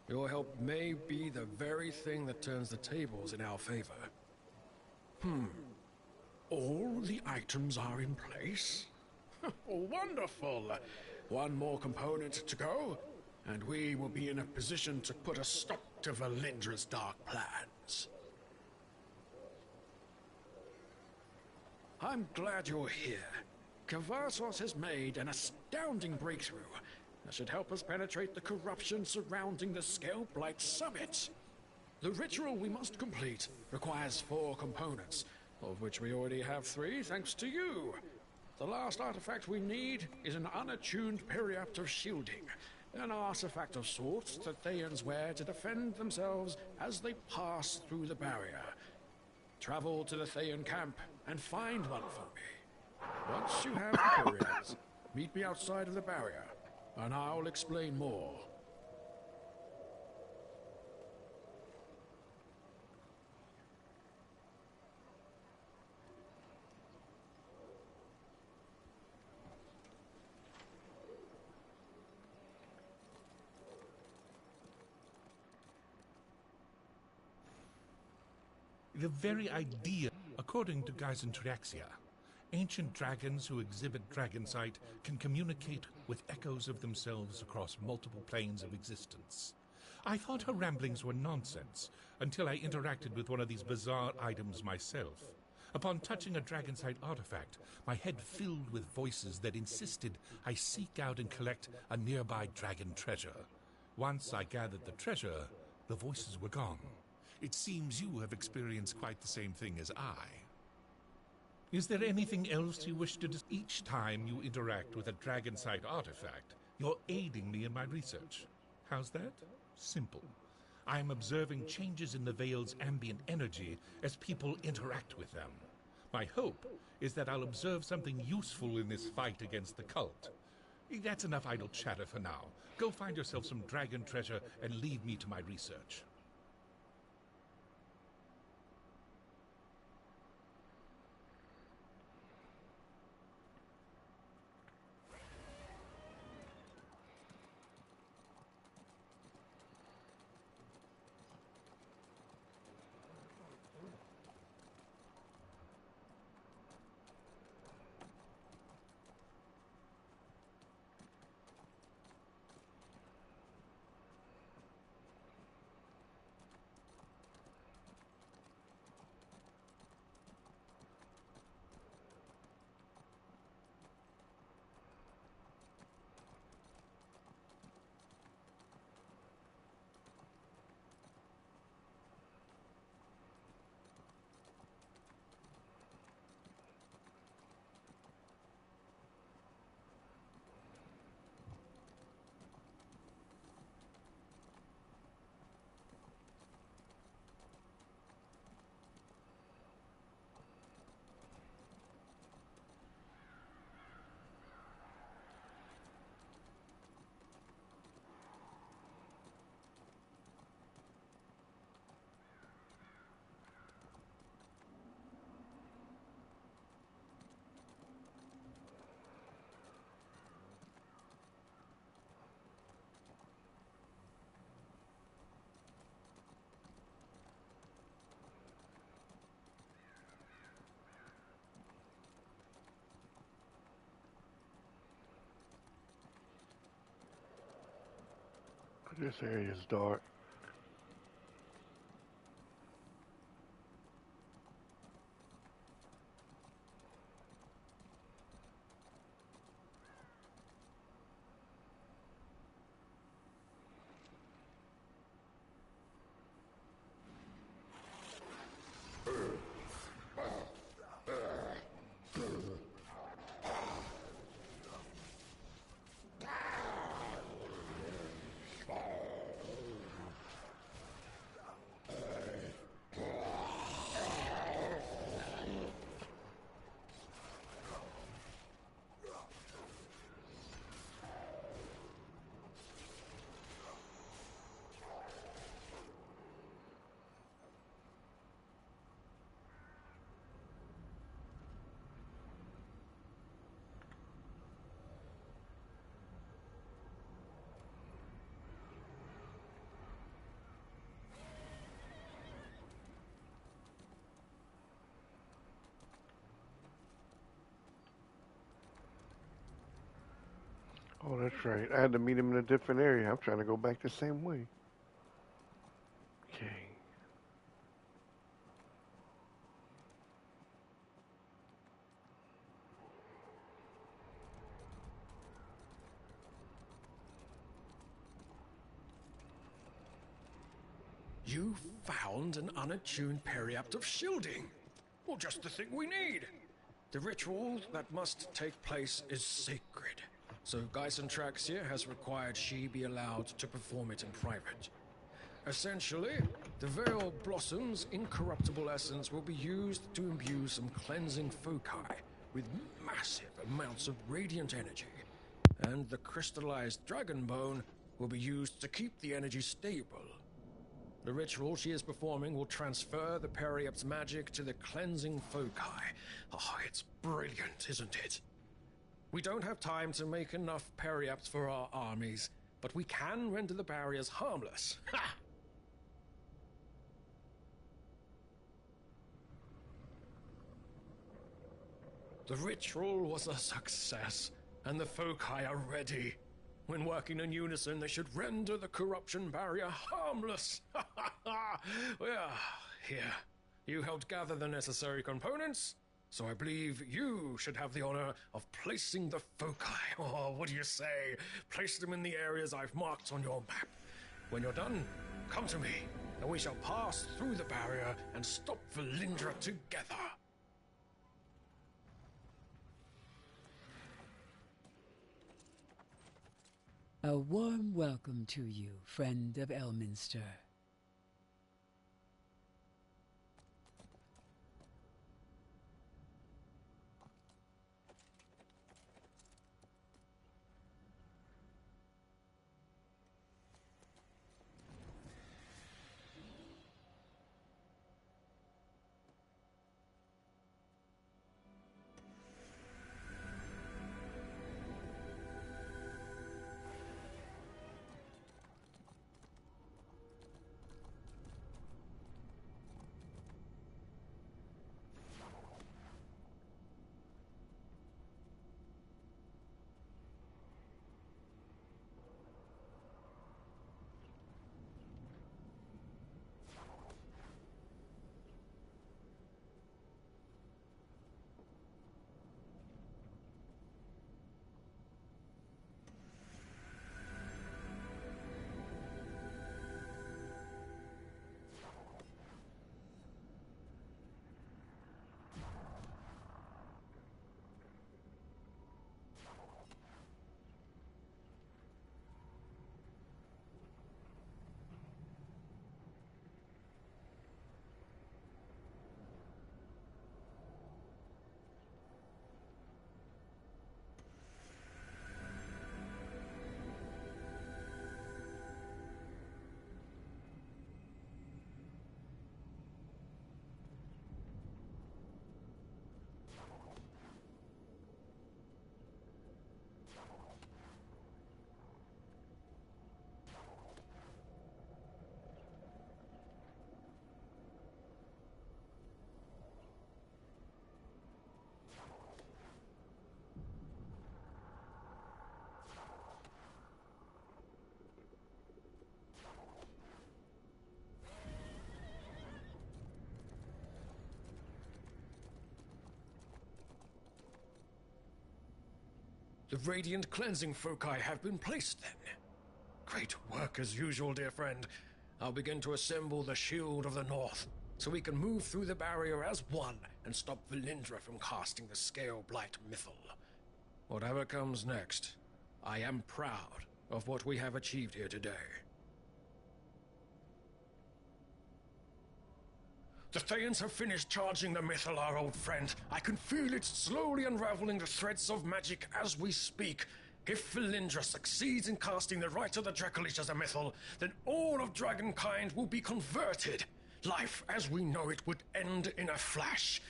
Your help may be the very thing that turns the tables in our favor. All the items are in place? Wonderful! One more component to go, and we will be in a position to put a stop to Valindra's dark plans. I'm glad you're here. Kavatos has made an astounding breakthrough that should help us penetrate the corruption surrounding the Scaleblight Summit. The ritual we must complete requires 4 components, of which we already have 3 thanks to you. The last artifact we need is an unattuned periapt of shielding, an artifact of sorts that Thayans wear to defend themselves as they pass through the barrier. Travel to the Thayan camp and find one for me. Once you have the periapts, meet me outside of the barrier, and I'll explain more. The very idea, according to Geisentraxia, ancient dragons who exhibit dragon sight can communicate with echoes of themselves across multiple planes of existence. I thought her ramblings were nonsense until I interacted with one of these bizarre items myself. Upon touching a dragon sight artifact, my head filled with voices that insisted I seek out and collect a nearby dragon treasure. Once I gathered the treasure, the voices were gone. It seems you have experienced quite the same thing as I. Is there anything else you wish to do? Each time you interact with a dragon sight artifact, you're aiding me in my research. How's that? Simple. I am observing changes in the Veil's ambient energy as people interact with them. My hope is that I'll observe something useful in this fight against the cult. That's enough idle chatter for now. Go find yourself some dragon treasure and leave me to my research. This area is dark. Oh, that's right. I had to meet him in a different area. I'm trying to go back the same way. Okay. You found an unattuned periapt of shielding. Well, just the thing we need. The ritual that must take place is sacred, so Traxia has required she be allowed to perform it in private. Essentially, the Veil Blossom's incorruptible essence will be used to imbue some cleansing foci with massive amounts of radiant energy, and the crystallized dragon bone will be used to keep the energy stable. The ritual she is performing will transfer the periapt's magic to the cleansing foci. Oh, it's brilliant, isn't it? We don't have time to make enough periapts for our armies, but we can render the barriers harmless. Ha! The ritual was a success, and the foci are ready. When working in unison, they should render the corruption barrier harmless. Well, here. You helped gather the necessary components, so I believe you should have the honor of placing the foci. Oh, what do you say? Place them in the areas I've marked on your map. When you're done, come to me, and we shall pass through the barrier and stop Valindra together. A warm welcome to you, friend of Elminster. The radiant cleansing foci have been placed then. Great work as usual, dear friend. I'll begin to assemble the Shield of the North, so we can move through the barrier as one and stop Valindra from casting the Scaleblight Mythal. Whatever comes next, I am proud of what we have achieved here today. The Thayans have finished charging the Mythal, our old friend. I can feel it slowly unraveling the threads of magic as we speak. If Valindra succeeds in casting the Rite of the Dracolich as a Mythal, then all of dragonkind will be converted. Life as we know it would end in a flash.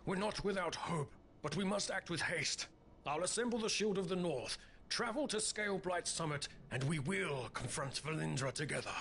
We're not without hope, but we must act with haste. I'll assemble the Shield of the North, travel to Scaleblight Summit, and we will confront Valindra together.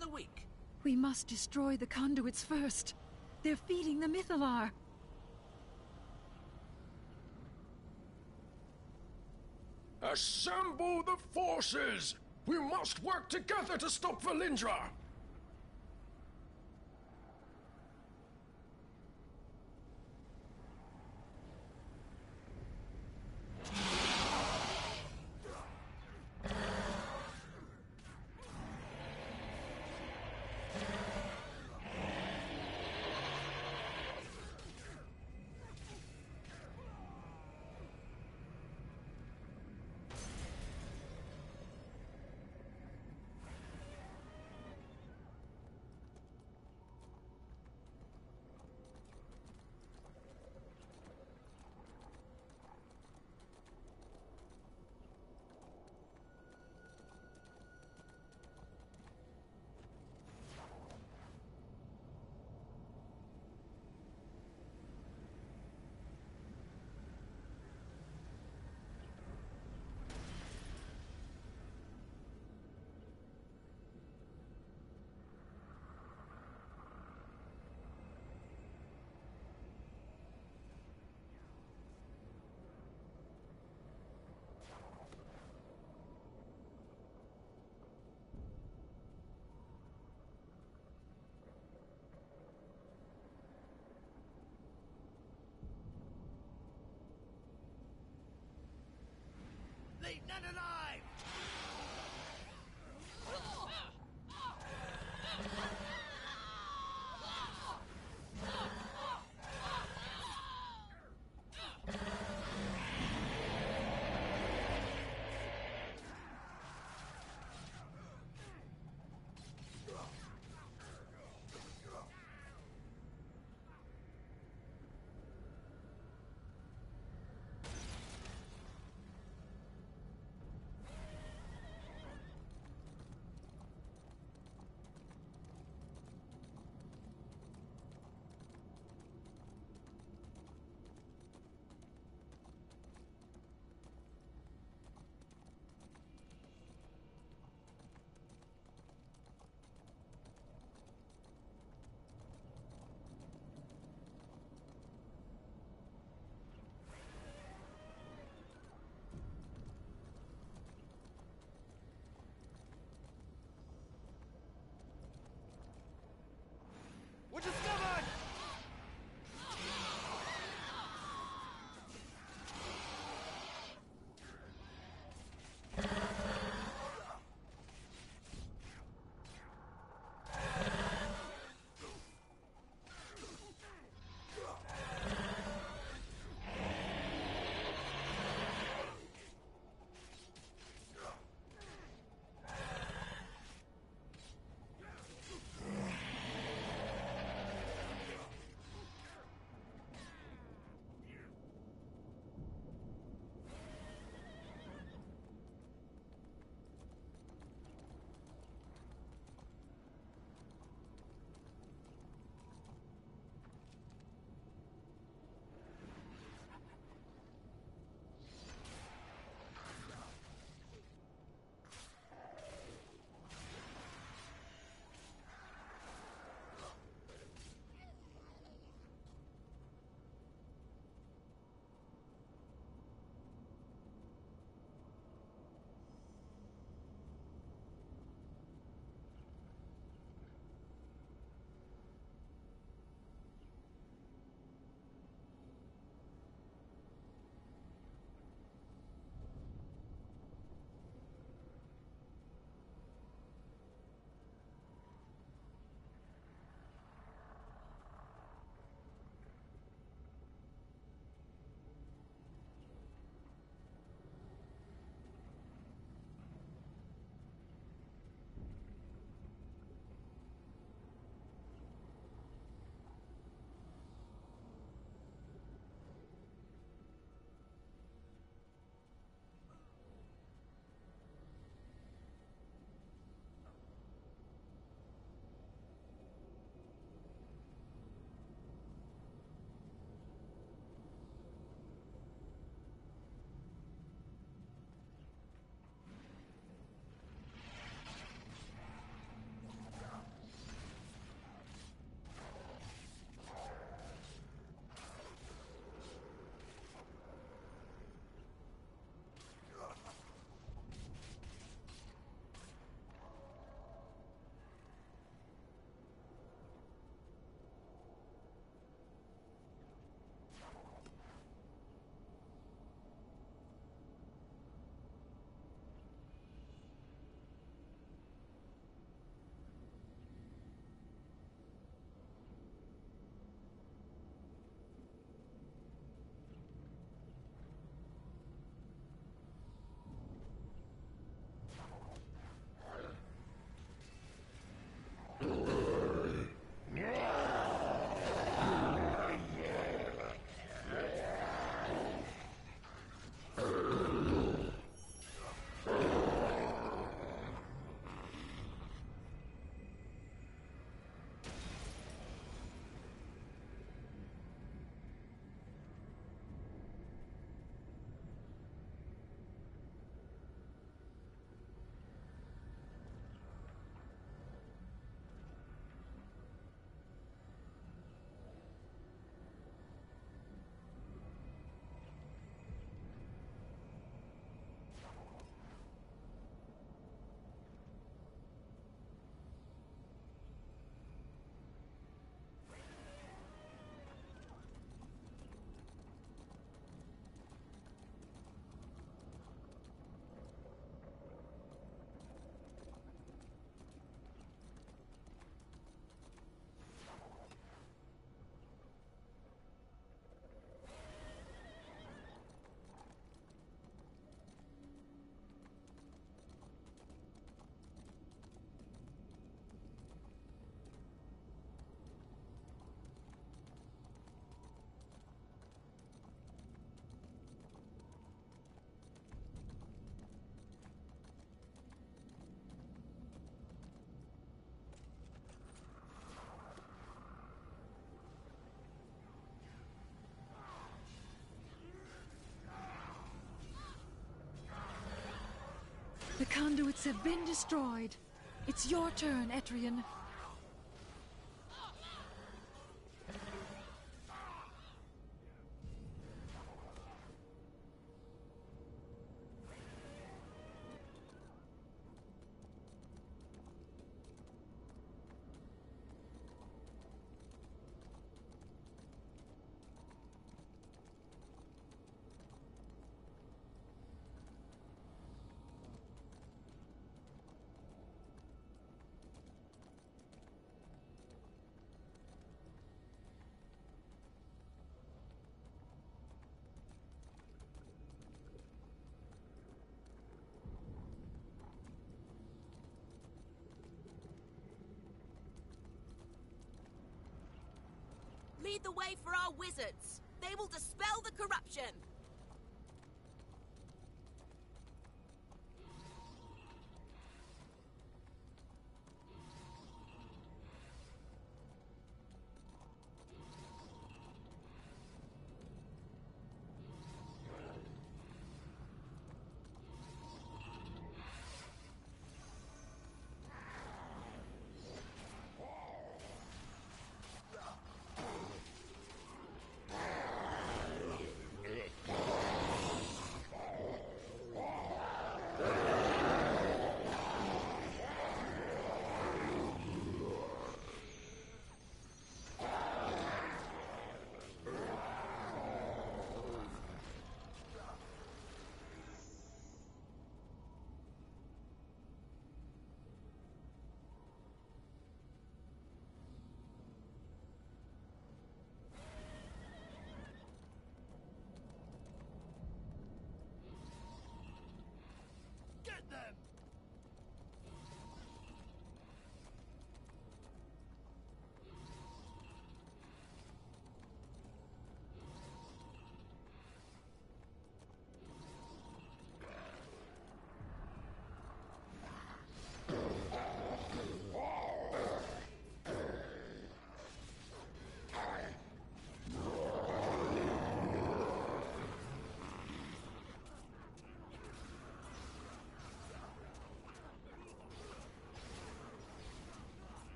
the weak. We must destroy the conduits first. They're feeding the Mythalar. Assemble the forces! We must work together to stop Valindra! The conduits have been destroyed. It's your turn, Etrian. Lead the way for our wizards. They will dispel the corruption.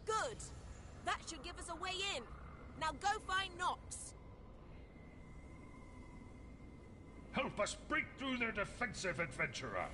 Good. That should give us a way in. Now go find Nox. Help us break through their defensive, adventurer.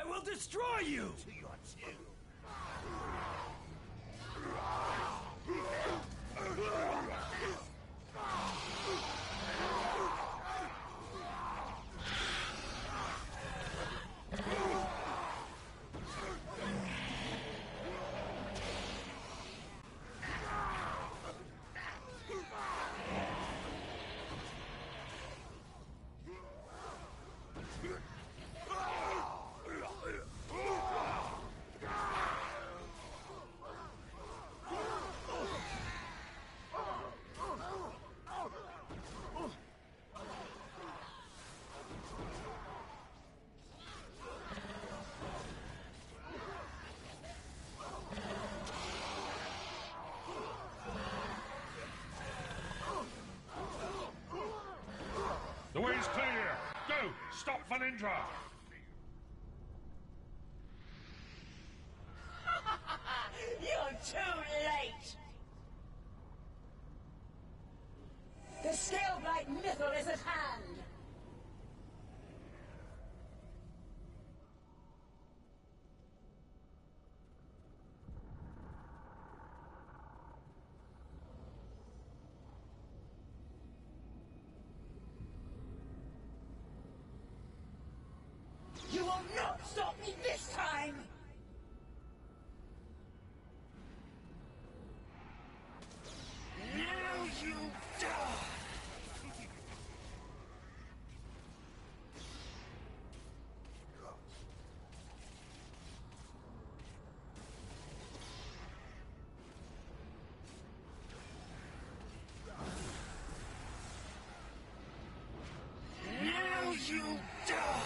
I will destroy you! To your tomb. Falindra! You're too late! The Scaleblight Mythal is at hand! You will not stop me this time! Now you die! Now you die!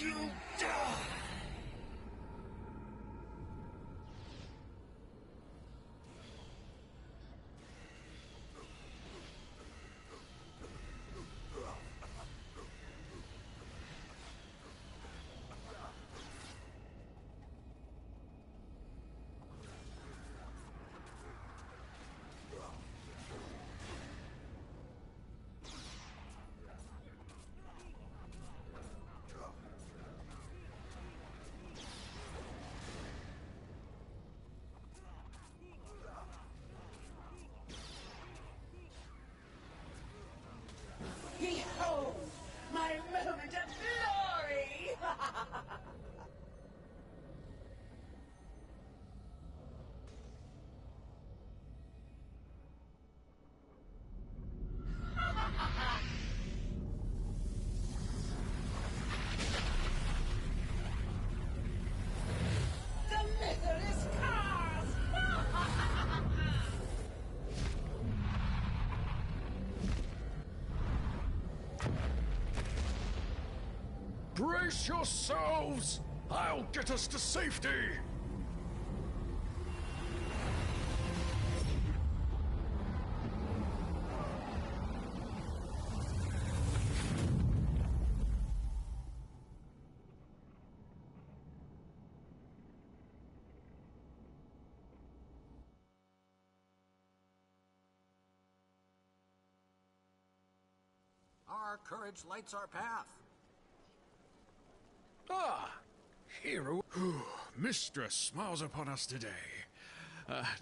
You die! Behold, my moment of glory! The mythal is cast! Brace yourselves! I'll get us to safety! Our courage lights our path. Ah, hero. Mistress smiles upon us today.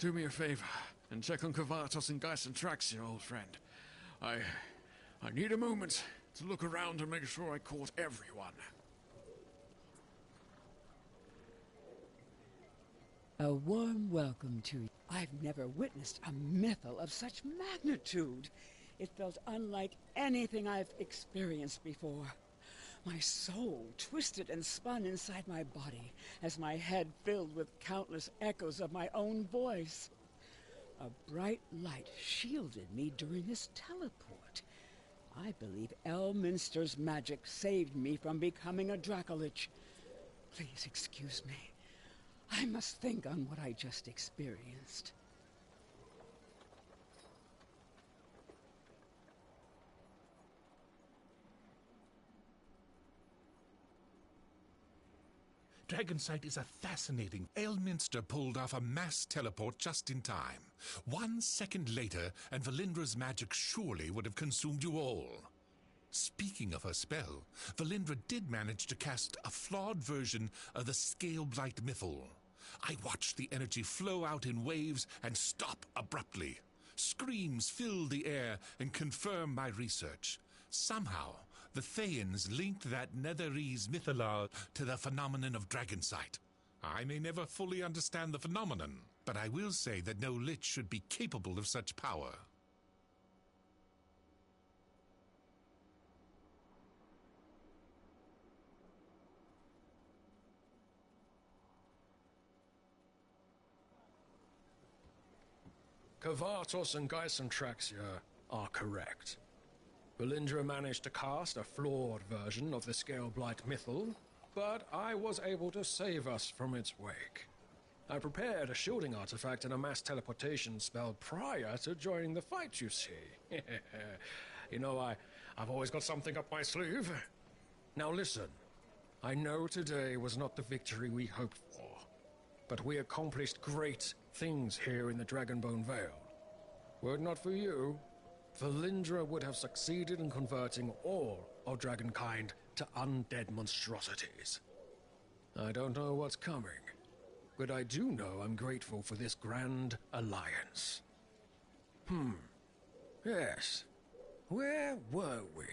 Do me a favor and check on Kavatos and Geis and Traxia, old friend. I need a moment to look around and make sure I caught everyone. A warm welcome to you. I've never witnessed a mythal of such magnitude. It felt unlike anything I've experienced before. My soul twisted and spun inside my body as my head filled with countless echoes of my own voice. A bright light shielded me during this teleport. I believe Elminster's magic saved me from becoming a Dracolich. Please excuse me. I must think on what I just experienced. Dragonsight is a fascinating. Elminster pulled off a mass teleport just in time. 1 second later, and Valindra's magic surely would have consumed you all. Speaking of her spell, Valindra did manage to cast a flawed version of the Scaleblight Mythal. I watched the energy flow out in waves and stop abruptly. Screams filled the air and confirmed my research. Somehow, the Thayians linked that Netherese mythology to the phenomenon of Dragonsight. I may never fully understand the phenomenon, but I will say that no Lich should be capable of such power. Kavatos and Geis and Traxia are correct. Valindra managed to cast a flawed version of the Scaleblight Mythal, but I was able to save us from its wake. I prepared a shielding artifact and a mass teleportation spell prior to joining the fight, you see. You know, I've always got something up my sleeve. Now listen, I know today was not the victory we hoped for, but we accomplished great things here in the Dragonbone Vale. Were it not for you, Valindra would have succeeded in converting all of dragonkind to undead monstrosities. I don't know what's coming, but I do know I'm grateful for this grand alliance. Yes. Where were we?